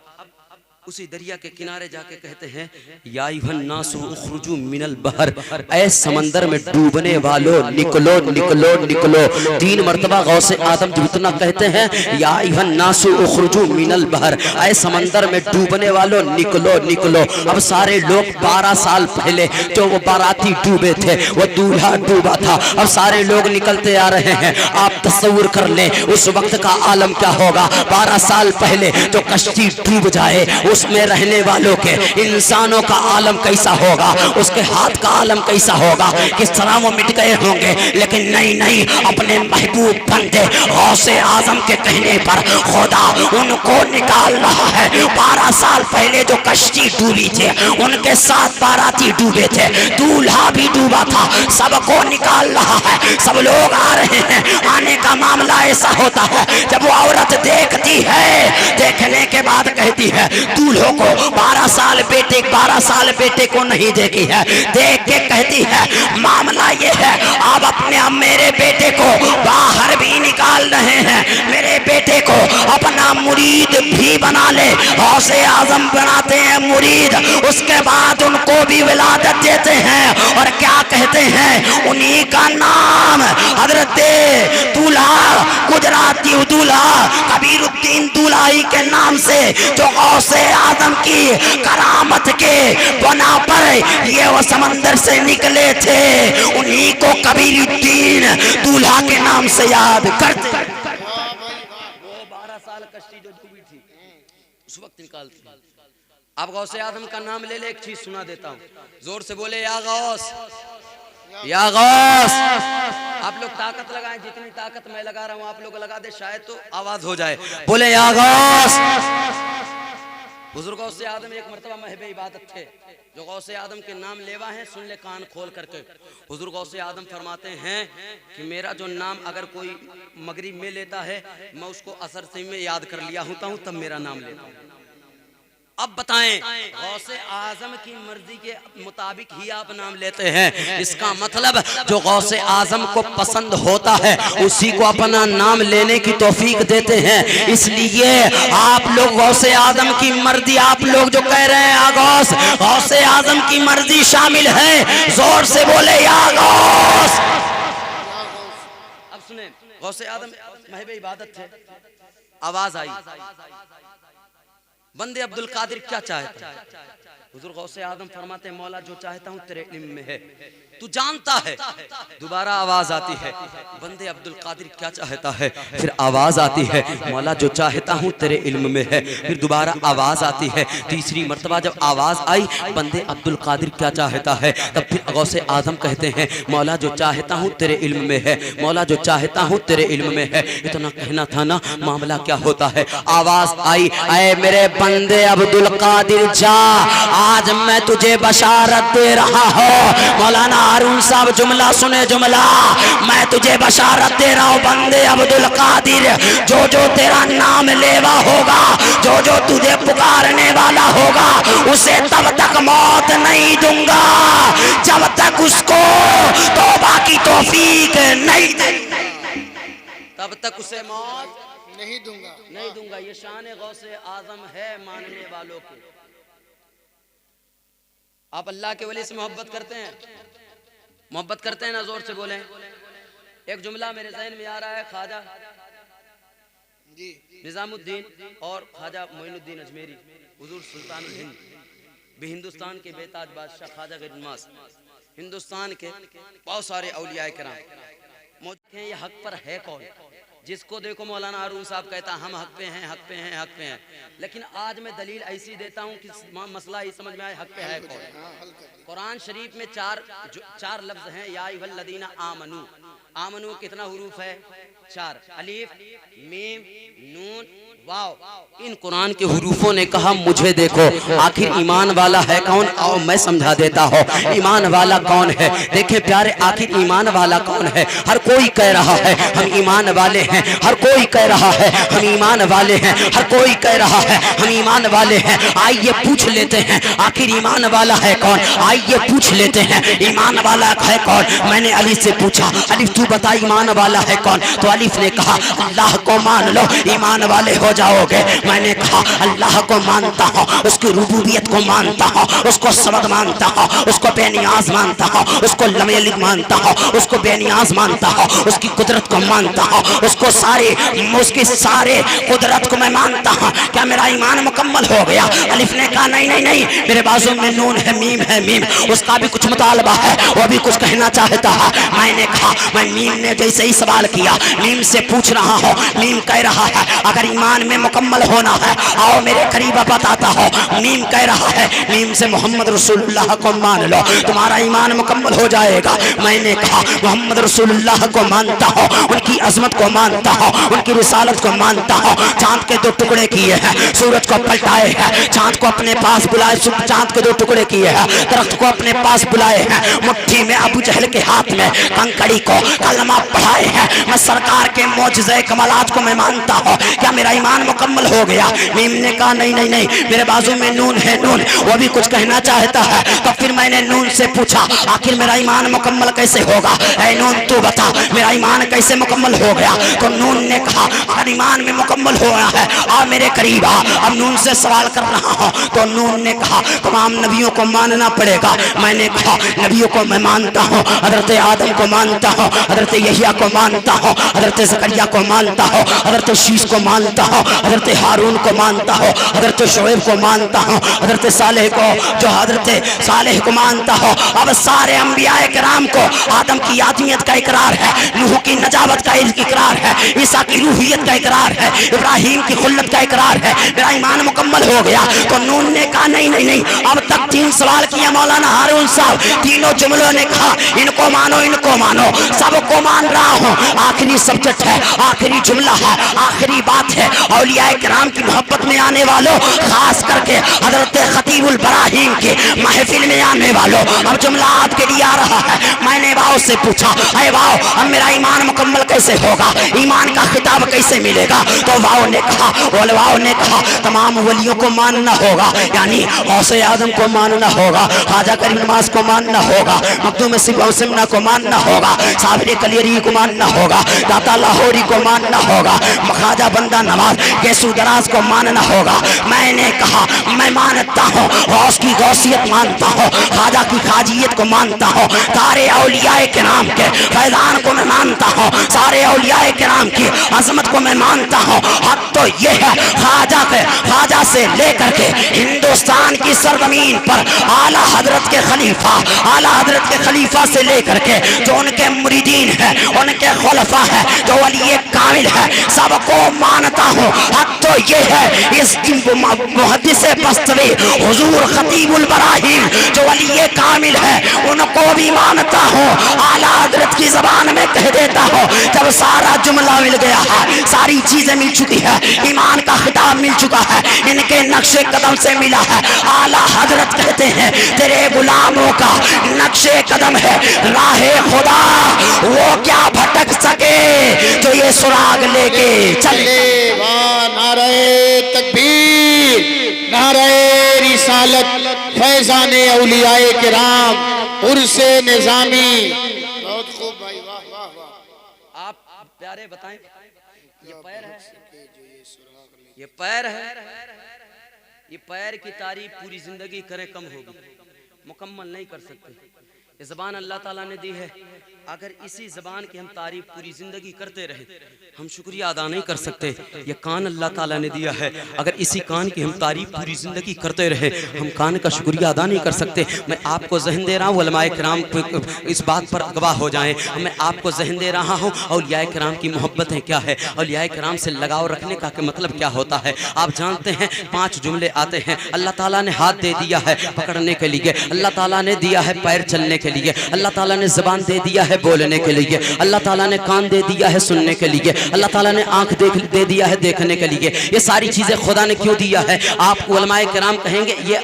S1: उसी दरिया के किनारे जाके कहते हैं या अय्युहन नासु उखरुजू मिनल बहर, ऐ समंदर में डूबने वालों निकलो निकलो निकलो। 3 मर्तबा गौसे आदम जब इतना कहते हैं या अय्युहन नासु उखरुजू मिनल बहर, ऐ समंदर में डूबने वालों निकलो निकलो। अब सारे लोग 12 साल पहले जो वो बाराती डूबे थे, वो दूल्हा डूबा था, अब सारे लोग निकलते आ रहे हैं। आप तस्वीर कर लें उस वक्त का आलम क्या होगा। 12 साल पहले जो कश्ती डूब जाए उसमें रहने वालों के इंसानों का आलम कैसा होगा, उसके हाथ का आलम कैसा होगा, किस तरह वो मिट गए होंगे। लेकिन नहीं नहीं, अपने महबूब बंदे गौसे आजम के कहने पर खुदा उनको निकाल रहा है। 12 साल पहले जो कश्ती डूबी थे उनके साथ बाराती डूबे थे, दूल्हा भी डूबा था, सबको निकाल रहा है। सब लोग आ रहे हैं। आने का मामला ऐसा होता है जब वो औरत देखती है, देखने के बाद कहती है दूल्हों को 12 साल बेटे को नहीं देखी है, देख के कहती है मामला ये है आप अपने अब मेरे बेटे को बाहर भी निकाल रहे हैं, मेरे बेटे को अपना मुरीद भी बना ले। गौसे आजम बनाते हैं मुरीद, उसके बाद उनको भी विलादत देते हैं और क्या कहते हैं, उन्हीं का नाम हजरत दूल्हा गुजराती दूल्हा कबीरुद्दीन दूल्हाई के नाम से जो गौसे आदम की करामत के बना पर ये वो समंदर से निकले थे, उन्हीं को कबीरुद्दीन दूल्हा के नाम से याद करते। वो 12 साल कश्ती जो डूबी थी उस वक्त निकालती। अब गौसे आदम का नाम ले ले, एक चीज सुना देता हूँ, जोर से बोले या गौस या गौस। आप लोग ताकत लगाएं, जितनी ताकत मैं लगा रहा हूँ आप लोग लगा दे, शायद तो आवाज हो जाए। बोले या गौस। बुजुर्ग गौसे आदम एक मरतबा महबे इबादत थे, जो गौसे आदम के नाम लेवा हैं, सुन ले कान खोल करके। बुजुर्ग गौसे आदम फरमाते हैं कि मेरा जो नाम अगर कोई मगरिब में लेता है, मैं उसको असर से में याद कर लिया होता हूँ, तब मेरा नाम लेता हूँ। अब बताएं, गौसे आजम की मर्जी के मुताबिक ही आप नाम लेते हैं, इसका मतलब जो गौसे आजम को पसंद होता है उसी को अपना नाम लेने की तौफीक देते हैं। इसलिए आप लोग गौसे आजम की मर्जी, आप लोग जो कह रहे हैं गौसे आजम की मर्जी शामिल है, जोर से बोले या गौस। अब सुने, गौसे आदम महबे इबादत थे, आवाज आई, बंदे अब्दुल कादिर क्या चाहता है? हुजूर गौसे आदम फरमाते हैं मौला जो चाहता हूँ तेरे इल्म में है, तू जानता है। दोबारा आवाज आती है बंदे अब्दुल कादिर क्या चाहता है, फिर आवाज आती है मौला जो चाहता हूँ तेरे इल्म में है, फिर दोबारा आवाज आती है। तीसरी मर्तबा जब आवाज आई बंदे अब्दुल कादिर क्या चाहता है, तब फिर गौसे आदम कहते हैं मौला जो चाहता हूँ तेरे इल्म में है, मौला जो चाहता हूँ तेरे इल्म में है। इतना कहना था ना, मामला क्या होता है। आवाज आई, ऐ मेरे बंदे अब्दुल कादिर जा, आज मैं तुझे बशारत दे रहा हूँ। मौलाना हारून साहब जुमला सुने, जुमला मैं तुझे बशारत दे रहा हूँ बंदे अब्दुल कादिर, जो जो तेरा नाम लेवा होगा, जो जो तुझे पुकारने वाला होगा, उसे तब तक मौत नहीं दूंगा जब तक उसको तौबा की तौफीक नहीं दूंगा, तब तक उसे मौत नहीं दूंगा। ये शान गौसे आजम है मानने वालों के। आप अल्लाह के वली से मोहब्बत करते हैं, मोहब्बत करते हैं ना, जोर से बोलें। एक जुमला मेरे ज़हन में आ रहा है, ख्वाजा निजामुद्दीन और ख्वाजा मोइनुद्दीन अजमेरी हुजूर सुल्तानुल हिंद भी हिंदुस्तान के बेताज बादशाह ख्वाजा गरीबनवाज, हिंदुस्तान के बहुत सारे औलिया किराम मौजूद हैं। ये हक पर है कौन? जिसको देखो मौलाना हारून साहब कहता हम हक पे हैं, हक पे हैं, हक पे हैं। लेकिन आज मैं दलील ऐसी देता हूँ कि मसला ही समझ में आए हक पे है कौन। कुरान शरीफ में चार लफ्ज हैं, या अय्युहल्लज़ीना आमनू। आमनू कितना हुरूफ है? 4, अलीफ मीम नून वाव। इन कुरान के हुरूफों ने कहा मुझे देखो, आखिर ईमान वाला है कौन? आओ मैं समझा देता हूँ ईमान वाला कौन है। देखे प्यारे, आखिर ईमान वाला कौन है? हर कोई कह रहा है हम ईमान वाले हैं, हर कोई कह रहा है हम ईमान वाले हैं, हर कोई कह रहा है हम ईमान वाले हैं। आइए पूछ लेते हैं आखिर ईमान वाला है कौन, आइए पूछ लेते हैं ईमान वाला है कौन। मैंने अली से पूछा, अलिफ तू बता ईमान वाला है कौन? तो अलिफ ने कहा अल्लाह को मान लो ईमान वाले हो जाओगे। मैंने कहा अल्लाह को मानता हूँ, उसकी रुबूबियत को मानता हूँ, उसको समद मानता हूँ, उसको बेनियाज मानता हूँ, उसको लमयलिद मानता हूँ, उसको बेनियाज मानता हूँ, उसकी कुदरत को मानता हूँ, उसको उसकी सारे कुदरत को मैं मानता हूँ। क्या मेरा ईमान मुकम्मल हो गया? अलिफ ने कहा नहीं नहीं नहीं, मेरे बाजू में नून है, मीम है, मीम उसका भी कुछ मुतालबा है, वो भी कुछ कहना चाहता है। मैंने कहा मैं मीम ने जैसे ही सवाल किया, मीम से पूछ रहा हूँ, मीम कह रहा है अगर ईमान में मुकम्मल होना है आओ मेरे करीब बताता हो। मीम कह रहा है मीम से मोहम्मद रसूलुल्लाह को मान लो तुम्हारा ईमान मुकम्मल हो जाएगा। मैंने कहा मोहम्मद रसूलुल्लाह को मानता हूँ, उनकी अजमत को मानता हूँ, उनकी रिसालत को मानता हूँ। चांद के 2 टुकड़े किए हैं, सूरज को पलटाए हैं, चांद को अपने पास बुलाए, चांद के 2 टुकड़े किए हैं, दरख्त को अपने पास बुलाए हैं, मुट्ठी में अबू जहल के हाथ में कंकड़ी को कलमा पढ़ाए हैं। मैं सरकार के मौजज़े कमालात को मैं मानता हूँ। क्या मेरा ईमान मुकम्मल हो गया? मीम ने कहा नहीं नहीं नहीं, मेरे बाजू में नून है, नून वो भी कुछ कहना चाहता है। तो फिर मैंने नून से पूछा आखिर मेरा ईमान मुकम्मल कैसे होगा? ऐ नून तू बता मेरा ईमान कैसे मुकम्मल हो गया? तो नून ने कहा अगर ईमान में मुकम्मल हो गया है और मेरे करीब आ। अब नून से सवाल कर रहा हूँ तो नून ने कहा तमाम नबियों को मानना पड़ेगा। मैंने कहा नबियों को मैं मानता हूँ, हजरत आदम को मानता हूँ, हजरत यहिया को मानता हूँ, हजरत ज़करिया को मानता हूँ, हजरत शीश को मानता हूँ, हजरत हारून को मानता हूँ, हजरत शुएब को मानता हूँ, हजरत सालेह को जो हजरत सालेह को मानता हूँ। अब सारे अंबियाए किराम को आदम की आदमियत का इकरार है, नूह की नजावत का इकरार है, ईसा की रूहियत का इकरार है, इब्राहिम की खुल्लत का इकरार है। मेरा ईमान मुकम्मल हो गया। तो नून ने कहा नहीं नहीं नहीं, अब तक 3 सवाल किया मौलाना हारून साहब, तीनों जुमलों ने कहा इनको मानो, इनको मानो, सबको मान रहा हूँ। आखिरी सब्जेक्ट है, आखिरी जुमला है, आखिरी बात है। औलियाए किराम की मोहब्बत में आने वालों, खास करके हजरत खतीबुल बराहीम के महफिल में आने वालों, अब जुमला आपके लिए आ रहा है। मैंने वाओ से पूछा अरे वाओ अब मेरा ईमान मुकम्मल कैसे होगा, ईमान का खिताब कैसे मिलेगा? तो वाओ ने कहा तमाम वलियों को मानना होगा, यानी गौसे आजम को मानना होगा, ख्वाजा करीमनवाज को मानना होगा, मखदूम सिमना को मानना होगा, साबिर कलियरी को मानना होगा, दाता लाहौरी को मानना होगा, ख्वाजा बंदा नवाज गेसू दराज को मानना होगा। मैंने कहा मैं मानता हूँ, गौस की गौसियत मानता हूँ, ख्वाजा की खाजियत को मानता हूँ, तारे औलियाए के नाम के फैजान को मैं मानता हूँ, सारे औलियाए किराम की अजमत को मैं मानता हूँ। हक तो ये है ख्वाजा से लेकर के हिंदुस्तान की सरजमीन पर आला हजरत के खलीफा से लेकर के जो उनके मुरीदीन है, उनके खुलफा है, जो वली कामिल है, सबको मानता हूँ। हक तो ये है इस मुहद्दिस बस्तवी हुजूर खतीबुल बराहीन जो वली कामिल है, उनको भी मानता हूँ। आला हजरत की जबान में कह देता हूँ, जब सारा जुमला मिल गया है, सारी चीजें मिल चुकी है, ईमान का खिताब मिल चुका है, इनके नक्शे कदम से मिला है। आला हजरत कहते हैं तेरे गुलामों का नक्शे कदम है राहे खुदा, वो क्या भटक सके जो ये सुराग लेके चले।
S2: वाह, नारे तकबीर, नारे रिसालत, फैजाने औलियाए किराम, उर्से निजामी। बहुत खूब भाई, वाह वाह वाह।
S1: आप प्यारे बताएं, ये पैर है, ये पैर है, ये पैर की तारीफ पूरी जिंदगी करें कम होगी, मुकम्मल नहीं कर सकते। ये ज़बान अल्लाह ताला ने दी है, अगर इसी ज़बान की हम तारीफ पूरी ज़िंदगी करते रहे हम शुक्रिया अदा नहीं कर सकते। ये कान अल्लाह ताला ने दिया है, अगर इसी कान की हम तारीफ पूरी ज़िंदगी करते रहे हम कान का शुक्रिया अदा नहीं कर सकते। मैं आपको ज़हन दे रहा हूँ, उलमाए किराम इस बात पर गवाह हो जाएं, मैं आपको ज़हन दे रहा हूँ औलियाए किराम की मोहब्बतें क्या है, औलियाए किराम से लगाव रखने का मतलब क्या होता है। आप जानते हैं 5 जुमले आते हैं, अल्लाह ताला ने हाथ दे दिया है पकड़ने के लिए, अल्लाह ताला ने दिया है पैर चलने के लिए, अल्लाह ताला ने ज़बान दे दिया है बोलने के लिए, अल्लाह ताला ने कान दे दिया है सुनने के लिए, अल्लाह ताला ने आंख दे दिया है देखने के लिए। ये सारी चीज़ें खुदा ने क्यों दिया है? आप उलमाए किराम कहेंगे ये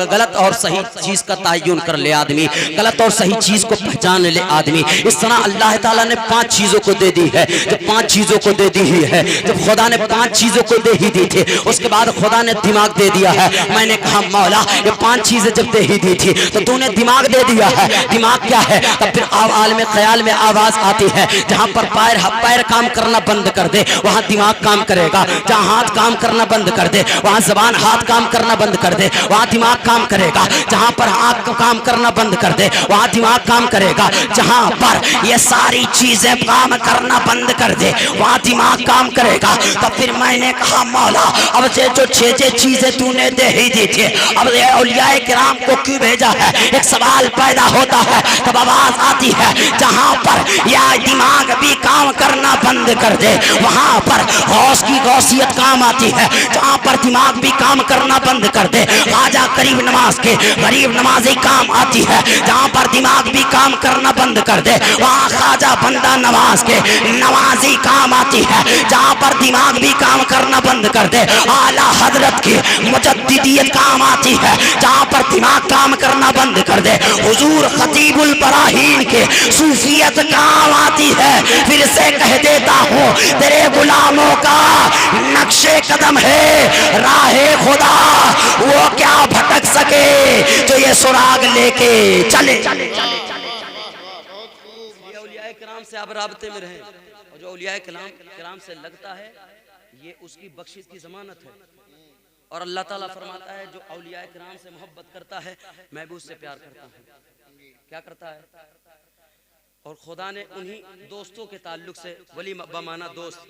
S1: गलत और सही चीज़ का तयन कर ले आदमी, गलत और सही चीज़ को पहचान ले आदमी। इस तरह अल्लाह ताला ने 5 चीज़ों को दे दी है, जब 5 चीज़ों को दे दी ही है, जब खुदा ने 5 चीज़ों को दे ही दी थी, उसके बाद खुदा ने दिमाग दे दिया है। मैंने कहा मौला ये 5 चीज़ें जब दे ही दी थी तो तूने दिमाग दे दिया है, दिमाग क्या है? तब फिर आलम ख्याल में आवाज आती है, जहां पर पैर काम करना बंद कर दे वहां दिमाग काम करेगा, जहां हाथ काम करना बंद कर दे वहां जबान हाथ काम करना बंद कर दे वहां दिमाग काम करेगा, जहां पर आंख काम करना बंद कर दे वहां दिमाग काम करेगा, जहां पर ये सारी चीजें काम करना बंद कर दे वहां दिमाग काम करेगा। तब फिर मैंने कहा मौला अब से जो 6 चीजें तूने दे ही दी थी, अब औलियाए किराम को क्यों भेजा है? एक सवाल पैदा होता है, तब आवाज आती है जहां पर या दिमाग भी काम करना बंद कर दे वहां पर गौस की गौसियत काम आती है, जहां पर दिमाग भी काम करना बंद कर दे ख्वाजा करीब नमाज के गरीब नमाजी काम आती है, जहां पर दिमाग भी काम करना बंद कर दे वहां ख्वाजा बंदा नवाज के नवाजी काम आती है, जहां पर दिमाग भी काम करना बंद कर दे आला हजरत की मुजद्दिदियत काम आती है, जहां पर दिमाग काम करना बंद कर दे हुजूर खतीबुल बराहीन के सूफियत काम आती है। फिर से कह देता हूँ तेरे गुलामों का नक्शे कदम है राहे खुदा, वो क्या भटक सके जो ये सुराग लेके चले। औलियाए किराम से आप राबते में रहें, और जो औलियाए किराम से लगता है ये उसकी बख्शिश की जमानत है। और अल्लाह ताला फरमाता है जो औलियाए किराम से मोहब्बत करता है मैं भी उससे प्यार करता हूँ। क्या करता है? और खुदा ने उन्हीं दोस्तों के ताल्लुक से, वली बमाना दोस्त,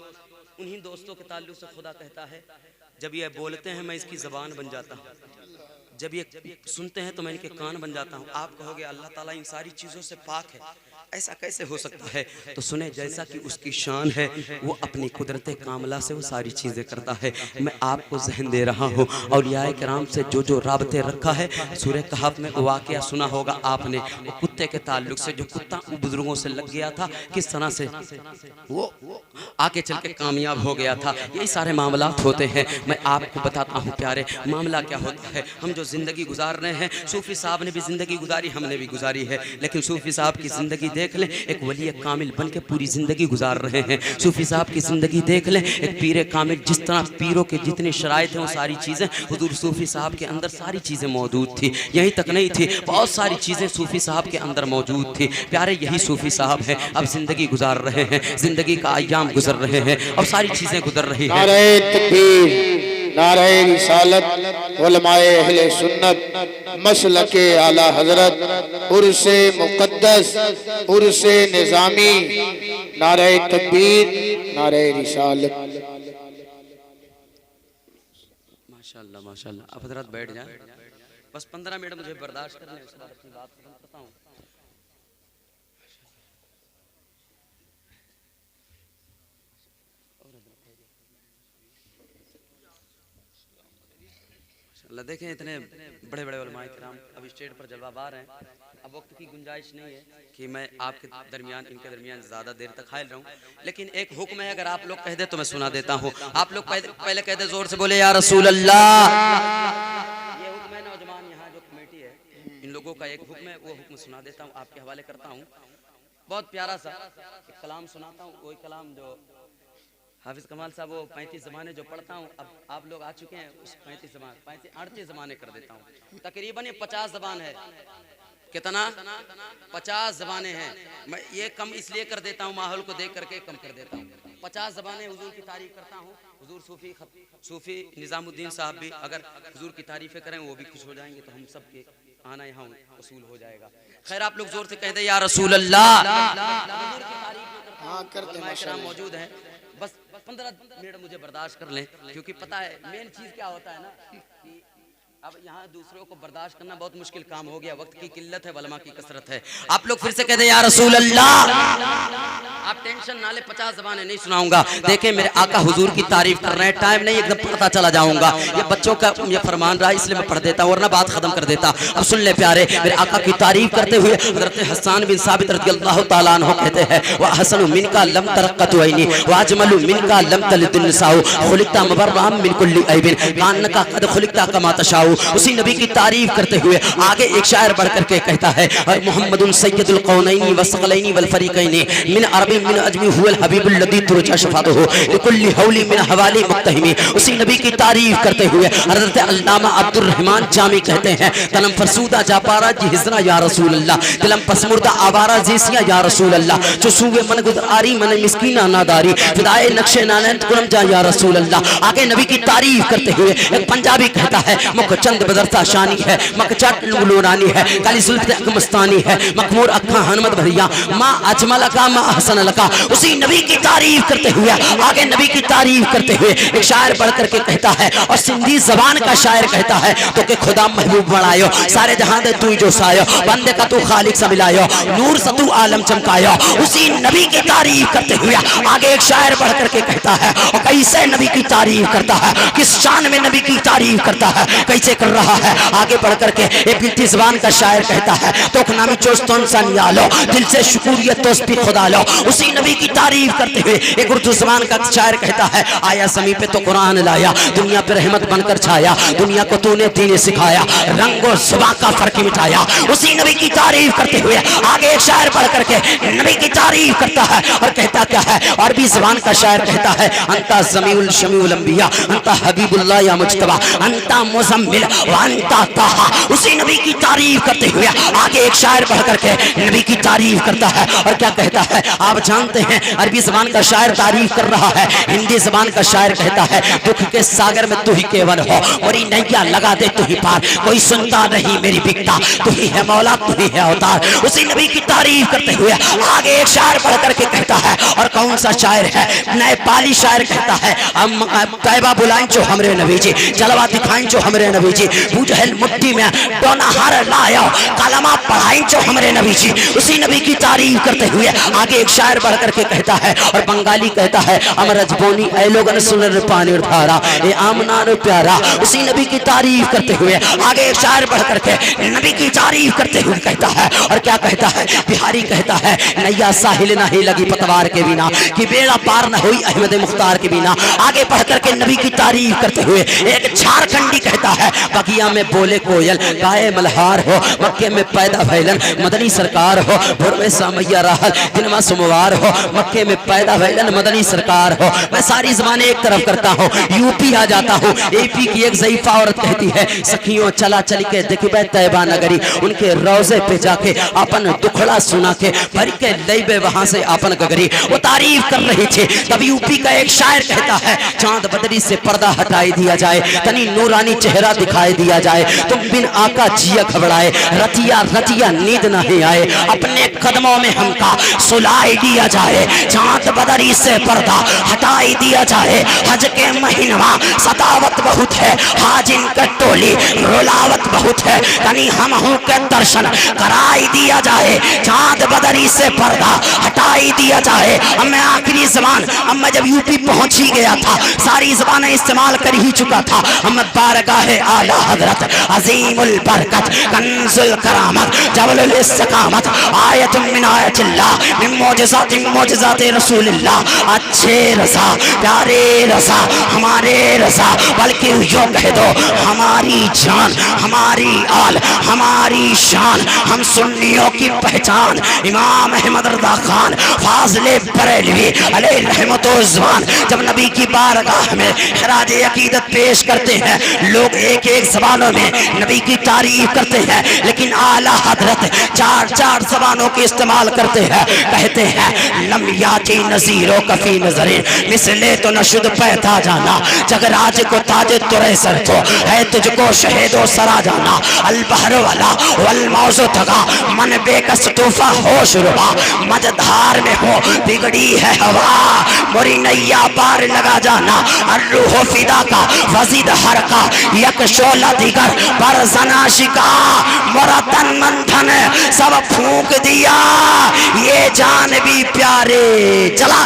S1: उन्हीं दोस्तों के ताल्लुक से खुदा कहता है जब ये बोलते हैं मैं इसकी ज़बान बन जाता हूँ, जब ये सुनते हैं तो मैं इनके कान बन जाता हूँ। आप कहोगे अल्लाह ताला इन सारी चीज़ों से पाक है, ऐसा कैसे हो सकता है? तो सुने, जैसा कि उसकी शान है वो अपनी कुदरत कामला से वो सारी चीज़ें करता है। मैं आपको जहन दे रहा हूँ औलियाए किराम से जो राबते रखा है। सूरह कहफ में वाक़या सुना होगा आपने, वो कुत्ते के ताल्लुक से, जो कुत्ता बुजुर्गों से लग गया था, किस तरह से वो आके चल के कामयाब हो गया था। यही सारे मामलात होते हैं। मैं आपको बताता हूँ प्यारे, मामला क्या होता है। हम जो ज़िंदगी गुजार रहे हैं, सूफ़ी साहब ने भी ज़िंदगी गुजारी, हमने भी गुजारी है, लेकिन सूफ़ी साहब की ज़िंदगी देख लें, एक वली कामिल बन के पूरी ज़िंदगी गुजार रहे हैं। सूफ़ी साहब की ज़िंदगी देख लें, एक पीर कामिल, जिस तरह पीरों के जितनी शराइत हैं वो सारी चीज़ें हुज़ूर सूफ़ी साहब के अंदर सारी चीज़ें मौजूद थी। यहीं तक नहीं थी, बहुत सारी चीज़ें सूफ़ी साहब के अंदर मौजूद थी। प्यारे यही सूफ़ी साहब हैं, अब ज़िंदगी गुजार रहे हैं, ज़िंदगी का अय्याम गुजर रहे हैं, अब सारी चीज़ें गुजर रही हैं।
S2: नारे तकबीर, नारे रिसालत, उलमाए अहले सुन्नत, मसलके आला हजरत, उर्से मुक़द्दस मुक़द्दस उर्से निज़ामी, नारे तकबीर, नारे रिसालत।
S1: माशाल्लाह माशाल्लाह। आप हजरत बैठ जाएं, बस 15 मिनट मुझे बर्दाश्त कर लें, उसके बाद अपनी बात खत्म करता हूँ। अल्लाह देखें इतने बड़े बड़े उलमाए किराम अब स्टेज पर जलवाबार हैं। अब वक्त की गुंजाइश नहीं है कि मैं आपके दरमियान इनके दरमियान ज़्यादा देर तक हायल रहूं, लेकिन एक हुक्म है, अगर आप लोग कह दे तो मैं सुना देता हूँ। आप लोग पहले कह दे जोर से, बोले या रसूल अल्लाह। ये हुक्म है नौजवान, यहाँ जो कमेटी है इन लोगों का एक हुक्म है, वो हुक्म सुना देता हूँ, आपके हवाले करता हूँ। बहुत प्यारा सा एक कलाम सुनाता हूँ, वही कलाम जो हाफिज कमाल साहब वो 35 ज़माने जो पढ़ता हूँ, अब आप लोग आ चुके हैं उस 38 ज़माने कर देता हूँ। तकरीबन ये 50 ज़बान है। कितना? 50 ज़बाने हैं। मैं ये कम इसलिए कर देता हूँ, माहौल को देख करके कम कर देता हूँ। 50 ज़बाने हुजूर की तारीफ करता हूँ। हुजूर सूफी निज़ामुद्दीन साहब भी अगर हुजूर की तारीफ़ें करें वो भी खुश हो जाएंगे, तो हम सब के आना यहाँ वसूल हो जाएगा। खैर आप लोग जोर से कह दे या रसूल अल्लाह। हाँ करते हैं, मौजूद हैं, बस 15 मिनट मुझे बर्दाश्त कर लें, क्योंकि पता है मेन चीज़ क्या होता है ना कि अब यहाँ दूसरों को बर्दाश्त करना बहुत मुश्किल काम हो गया। वक्त की किल्लत है, वलमा की कसरत है। आप लोग फिर से कह दे या रसूल अल्लाह। आप टेंशन ना ले, 50 ज़बानें नहीं सुनाऊंगा। देखें मेरे आका हुजूर की तारीफ कर रहे हैं, टाइम नहीं एकदम पता चला जाऊंगा। ये बच्चों का ये फरमान रहा, इसलिए मैं पढ़ देता हूँ, वरना बात खत्म कर देता। अब सुन ले प्यारे, मेरे आका की तारीफ करते हुए हज़रत हसन बिन साबित रज़ियल्लाहु ताला अन्हु कहते हैं, व हसन मिनका लम तरक़्क़त ऐनी व अजमल मिनका लम तलिद निसाउ खुलिक़्ता मुबर्रअम मिन कुल्ली ऐबिन कान्नका क़द खुलिक़्ता कमा तशाउ। उसी नबी की तारीफ करते हुए आगे एक शायर बढ़ करके कहता है, मोहम्मदुन सय्यदुल कौनैनि व सकलैनि वल फरीक़ैनि मिन अरबी मिन अजमी हुवल हबीबुल लज़ी तुरजा शफ़ाअतुहु लिकुल्ली हौली मिन हवाली मुक्तहिमी। उसी नबी की तारीफ करते हुए हज़रत अल्लामा अब्दुर रहमान जामी कहते हैं, तलम फरसूदा जापारा जी हिजरा या रसूल अल्लाह, दिलम पसमुर्दा आवारा जीसिया या रसूल अल्लाह, जो सूबे मन गुज़ारी मन मिस्कीना नादारी फिदाए नक्शे नानंद कुरम जा या रसूल अल्लाह। आगे नबी की तारीफ करते हुए एक पंजाबी कहता है, मुख चंद बदरसा शानी है, मकचट लुलुरानी है, काली सुल्फ़त मस्तानी है, मखमूर अखा हनमत भरिया माँ अजमल का माँ हसन लका। उसी नबी की तारीफ करते हुए आगे नबी की तारीफ करते हुए एक शायर बढ़ करके कहता है, और सिंधी जबान का शायर कहता है, तो के खुदा महबूब बनायो सारे जहां दे तू जो सायो बंदे का तू खालिक सा मिलायो नूर सा तू आलम चमकायो। उसी नबी की तारीफ करते हुए आगे एक शायर बढ़ करके कहता है, और कैसे नबी की तारीफ करता है, किस शान में नबी की तारीफ करता है, कैसे कर रहा है। आगे बढ़ करके एक बिल्ती ज़बान का शायर कहता है, तो नामी चोस्तों सा नियालो दिल से शुक्रिया तोस्पी खुदा लो। उसी नबी की तारीफ करते हुए एक उर्दू ज़बान का शायर कहता है, आया ज़मीं पे तो कुरान लाया, दुनिया पे रहमत बनकर छाया, दुनिया को तूने दीन सिखाया, रंगो ज़ुबान का फर्क मिटाया। उसी नबी की तारीफ करते हुए आगे एक शायर बढ़ करके नबी की तारीफ करता है और कहता क्या है, अरबी ज़बान का शायर कहता है, अंता ज़मीउल शमीउल अंबिया अंता हबीबुल्लाह या मुज्तबा अंता मुज़म्मिल व अंता ताहा। उसी नबी की तारीफ करते हुए आगे एक शायर बढ़ करके नबी की तारीफ करता है और क्या कहता है, आप जानते हैं अरबी ज़बान का शायर तारीफ कर रहा है, हिंदी ज़बान का शायर कहता है, दुख के सागर में तू ही केवल हो और नैया लगा दे तू ही पार, कोई सुनता नहीं मेरी बिकता, तू ही है मौला तू ही है अवतार। उसी नबी की तारीफ करते हुए आगे एक शायर बढ़ करके कहता है, और कौन सा शायर है, नेपाली शायर कहता है, हम तैबा बुलाएं जो हमरे नबी जी, जलवा दिखाएं जो हमरे नबी जी, बुझल मुट्ठी में डोना हार लाया, कलमा पढ़ाएं जो हमरे नबी जी। उसी नबी की तारीफ करते हुए आगे एक शायर बढ़ करके कहता है, और बंगाली कहता है, अमरज बोनी ऐ लोगन सुन पानी धारा ए आमना रे प्यारा। उसी नबी की तारीफ करते हुए आगे एक शायर बढ़ करके नबी की तारीफ करते हुए कहता है, और क्या कहता है, बिहारी कहता है, नैया साहिल नहीं लगी पतवार के बिना, कि बेड़ा पार न हुई अहमद मुख्तार के बिना। आगे बढ़ करके नबी की तारीफ करते हुए एक झारखंडी कहता है, बगिया में बोले कोयल गाए मल्हार हो, मक्के में पैदा भैलन मदनी सरकार हो, भोर में सामैया रहल दिन में सोमवार हो, मक्के में पैदा भैलन मदनी सरकार हो। मैं सारी ज़बानें एक तरफ करता हूँ, यूपी आ जाता हूँ। एपी की एक ज़ईफ़ा औरत कहती है, सखियों चला चल के देखबे तैयबा नगरी, उनके रोज़े पे जाके अपन दुखड़ा सुना के भर के लेबे वहां से अपन गगरी। वो तारीफ कर रही थी, तब यूपी का एक शायर कहता है, चांद बदरी से पर्दा हटाई दिया जाए, तनी नूरानी चेहरा दिखाई दिया जाए, तुम बिन आका जिया घबराए, रतिया रतिया नींद नहीं आए, अपने कदमों में हमका सुलाई दिया जाए, चांद बदरी से पर्दा हटाई दिया जाए। हज के महीनवा सतावत बहुत है, हाजिन के टोली रुलावत बहुत है, तनी हम के दर्शन कराई दिया जाए, चांद बदरी से पर्दा हटाई दिया जाए। अब मैं आखिरी ज़बान, अब मैं जब यूपी पहुंच ही गया था, सारी ज़बानें इस्तेमाल कर ही चुका था, अब मैं बारगाहे आला हजरत अजीमुल बरकत कंजुल करामत जबलुल इस्तिकामत आयतुम मिन आयतिल्लाह मिन मोजज़ाति रसूलिल्लाह, अच्छे रज़ा प्यारे रज़ा हमारे रज़ा, बल्कि यूँ कह दो हमारी जान हमारी आल हमारी शान, हम सुन्नियों की पहचान, इमाम अहमद रज़ा खान फाज़िले बरेलवी अलैहि रहमतुज़्ज़मान जब नबी की बारगाह में खराज अकीदत पेश करते हैं, लोग एक एक ज़बानों में नबी की तारीफ करते हैं, लेकिन आला हजरत चार चार ज़बानों के इस्तेमाल करते हैं। कहते हैं लम याती नज़ीरो कफ़ी नज़रे मिसले तो नशुद पैदा जाना, जगराज को ताज तुरे सर तो है तुझको शहीदो सरा जाना, अल बहर वाला वल मौजो तगा मन बेकस तूफा होश रुबा, मझधार में हो बिगड़ी है हवा, मोरी नैया पार लगा जाना, अर्रूह फिदा का वजीद हर का यक शोला दिगर पर जना शिका, मोरा तन मन धन सब फूंक दिया, ये जान भी प्यारे चला।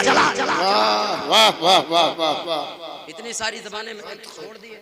S2: वाह वाह वाह वाह वाह।
S1: इतनी सारी ज़बानें मैंने छोड़ दी है,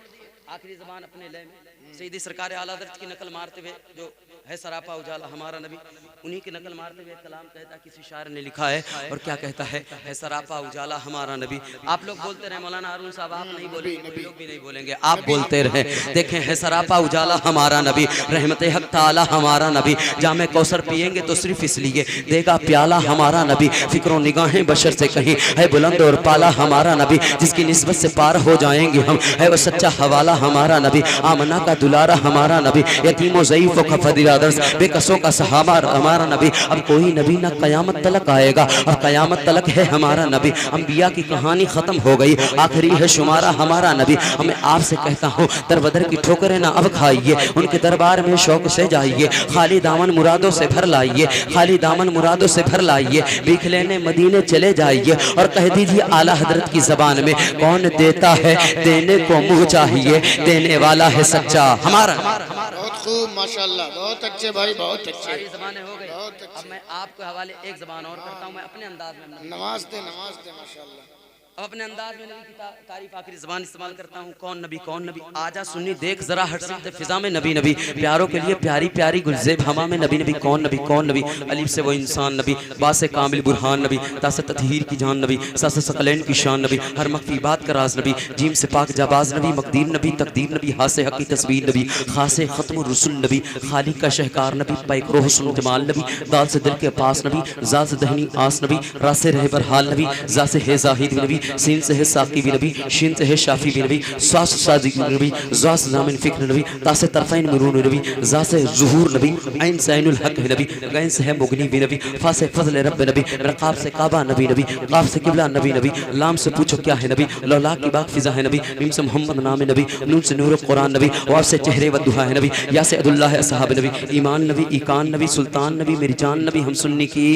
S1: आखिरी ज़बान अपने लय में सईदी सरकार आला हज़रत की नकल मारते हुए, जो है सरापा उजाला हमारा नबी, उन्हीं की नकल मारते हुए कलाम कहता, किसी शायर ने लिखा है, और क्या कहता है सरापा उजाला हमारा नबी। आप लोग बोलते रहे, मौलाना हारून साहब आप नहीं बोलेंगे, कोई लोग भी नहीं बोलेंगे, आप बोलते रहे। देखें है सरापा उजाला हमारा नबी, रहमत हक ताला हमारा नबी, जामे कौसर पिएंगे तो सिर्फ इसलिए देगा प्याला हमारा नबी, फिक्रों निगाहें बशर से कहीं है बुलंद और पाला हमारा नबी, जिसकी निस्बत से पार हो जाएंगे हम, है वो सच्चा हवाला हमारा नबी, आमना का दुलारा हमारा नबी, यतीमों ज़ईफ़ों का फदीला दर्स बेकसों का सहाबा हमारा नबी। अब कोई नबी ना कयामत तलक आएगा, और कयामत तलक है हमारा नबी, अंबिया की कहानी खत्म हो गई, आखिरी है शुमारा हमारा नबी। मैं आपसे कहता हूँ दर बदर की ठोकरें ना अब खाइए, उनके दरबार में शौक से जाइए, खाली दामन मुरादों से भर लाइए, खाली दामन मुरादों से भर लाइए, भीख लेने मदीने चले जाइए, और कह दीजिए आला हजरत की जबान में, कौन देता है देने को मुँह चाहिए, देने वाला है सच्चा हमारा।
S2: बहुत खूब माशाल्लाह, बहुत अच्छे भाई, बहुत अच्छे।
S1: सारी ज़बानें हो गई, अब मैं आपके हवाले एक ज़बान और करता हूँ, मैं अपने अंदाज में
S2: नमाज दे माशाल्लाह।
S1: अब अपने अंदाज में नबी की तारीफ आखिरी ज़बान इस्तेमाल करता हूँ। कौन नबी कौन नबी, आजा सुन्नी देख जरा हट सकते फिजा में नबी नबी, प्यारों के लिए प्यारी प्यारी गुलजेब हवा में नबी नबी, कौन नबी कौन नबी, अलीफ से वो इंसान नबी, बा से कामिल बुरहान नबी, ता से ततहीर की जान नबी, सा से सकलैन की शान नबी, हर मख्फी बात का राज नबी, जीम से पाक जाबाज नबी, मकदीर नबी तकदीर नबी, हा से हक की तस्वीर नबी, खा से खत्म रसुल नबी, खालिक का शहकार नबी, पैक रोह सुन जमाल नबी, दाल से दिल के पास नबी, जा से दहनी आस नबी, रा से रह बरहाल नबी, जा से है जाहिद नबी, सीन से है साकी भी नबी, शीन से है शाफी भी नबी, स्वास सादिक नबी, ज़ास ज़ामिन फिक्र नबी, ता से तरफ़ैन मुरून नबी, ज़ा से ज़ुहूर नबी, ऐन से ऐनुल हक नबी, गैन से है मुगनी भी नबी, फा से फज़ल रब नबी, रक़ाब से काबा नबी नबी, क़ाफ से क़िबला नबी नबी, लाम से पूछो क्या है नबी, लौला की बाग फ़िज़ा है नबी, मीम से मोहम्मद नाम नबी, नून से नूर कुरान नबी, वाव से चेहरे व दुहा है नबी, या से अदुल्लाह है असहाब नबी, ईमान नबी, ईकान नबी, सुल्तान नबी, मेरी जान नबी, हम सुन्नी की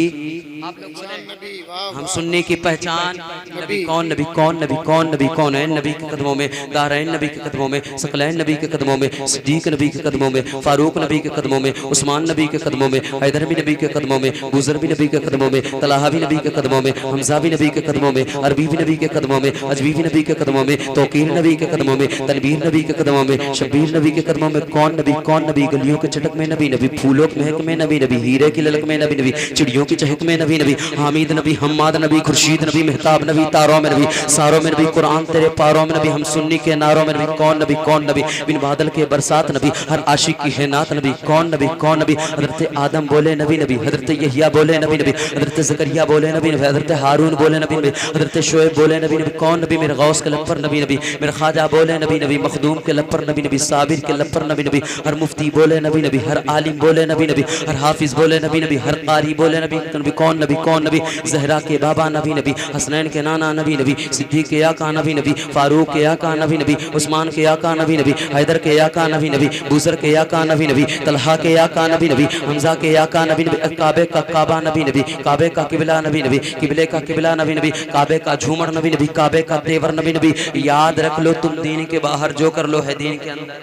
S1: आप लोग हम सुन्नी की पहचान नबी कौन नबी कौन नबी कौन नबी, कौन है नबी के कदमों में, दारैन नबी के कदमों में, सकलैन नबी के कदमों में, सिद्दीक नबी के कदमों में, फारूक नबी के कदमों में, उस्मान नबी के कदमों में, हैदर भी नबी के कदमों में, गुजर भी नबी के कदमों में, तलाहा भी नबी के कदमों में, हमजा भी नबी के कदमों में, अरबी भी नबी के कदमों में, अजबी भी नबी के कदमों में, तौकीर नबी के कदमों में, तनवीर नबी के कदमों में, शब्बीर नबी के कदमों में, कौन नबी गलियों के चटक में नबी नबी, फूलों के महक में नबी नबी, हीरे की ललक में नबी नबी, चिड़ियों की चहक में नबी नबी नबी, हामिद नबी, हम्माद नबी, खुर्शीद नबी, मेहताब नबी, तारों में नबी, सारों में नबी, कुरान तेरे पारों में नबी, हम सुन्नी के नारों में नबी, कौन नबी, बिन बादल के बरसात नबी, हर आशिक की है नात नबी, कौन नबी, हजरत आदम बोले नबी नबी, हजरत यहिया बोले नबी नबी, हजरत ज़करिया बोले नबी नबी, हजरत हारून बोले नबी नबी, हजरत शोएब बोले नबी नबी, कौन नबी, मेरे गौस के लब पर नबी नबी, मेरे ख्वाजा बोले नबी नबी, मखदूम के लब पर नबी नबी, साबिर के लब पर नबी नबी, हर मुफ्ती बोले नबी नबी, हर आलिम बोले नबी नबी, हर हाफिज बोले नबी नबी, हर कारी बोले नबी नबी, कौन नबी, जहरा के बाबा नबी नबी, हसनैन के नाना नबी नबी, सिद्दीक के आका नबी नबी, फारूक के आका नबी नबी, उस्मान के आका नबी नबी, हैदर के आका नबी नबी, बूसर के आका नबी नबी, तलहा के आका नबी नबी, हमजा के आका नबी नबी, काबे का काबा नबी नबी, काबे का किबला नबी नबी, किबले का किबला नबी नबी, काबे का झूमर नबी नबी, काबे का तेवर नबी नबी। याद रख लो तुम दीन के बाहर जो कर लो है दीन के अंदर।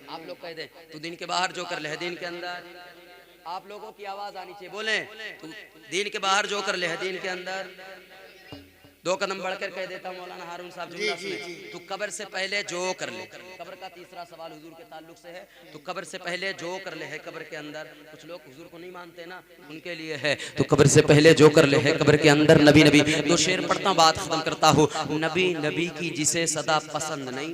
S1: आप लोग कह दे तू दीन के बाहर जो कर ले है दीन के अंदर। आप लोगों की आवाज आनी चाहिए, बोले तू दीन के बाहर जो कर ले है दीन के अंदर। दो कदम बढ़कर कह देता हूँ मौलाना हारून साहब जुमला सुने, तू कब्र से पहले जो कर ले। कब्र का तीसरा सवाल हुजूर के ताल्लुक से है, तो कब्र से पहले जो कर ले है कब्र के अंदर। कुछ लोग हुजूर को नहीं मानते ना, उनके लिए है तो कब्र से पहले जो कर ले है कब्र के अंदर। नबी नबी दो शेर पढ़ता हूँ, बात खत्म करता हूँ। नबी नबी की जिसे सदा पसंद नहीं,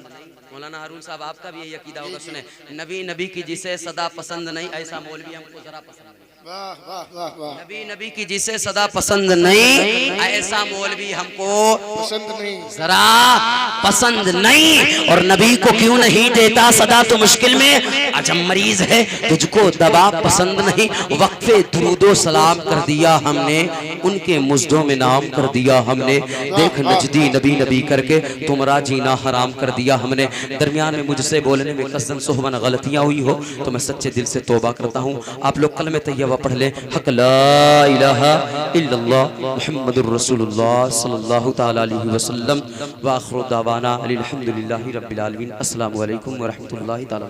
S1: मौलाना हारून साहब आपका भी यही अकीदा होगा, सुने। नबी नबी की जिसे सदा पसंद नहीं, ऐसा मौलवी हमको जरा पसंद नहीं।
S2: वाह वाह वाह वाह,
S1: नबी नबी की जिसे सदा पसंद नहीं, ऐसा मौलवी हमको
S2: पसंद नहीं,
S1: जरा पसंद नहीं। और नबी को क्यों नहीं देता सदा तो मुश्किल में, अजम मरीज है तुझको दवा पसंद नहीं। वक्फे दुरूदो सलाम कर दिया हमने, उनके मुजदों में नाम कर दिया हमने। देख नजदी नबी नबी करके तुम्हारा जीना हराम कर दिया हमने। दरमियान में मुझसे बोलने में कसम सोहबन गलतियां हुई हो तो मैं सच्चे दिल से तौबा करता हूँ। आप लोग कलमे तैयबा पढ़ ले, हक ला इलाहा इल्लल्लाह मुहम्मदुर रसूलुल्लाह सल्लल्लाहु तआला अलैहि वसल्लम। व आखिरु दावाना अनिल हम्दुलिल्लाहि रब्बिल आलमीन। अस्सलामु अलैकुम व रहमतुल्लाहि तआला।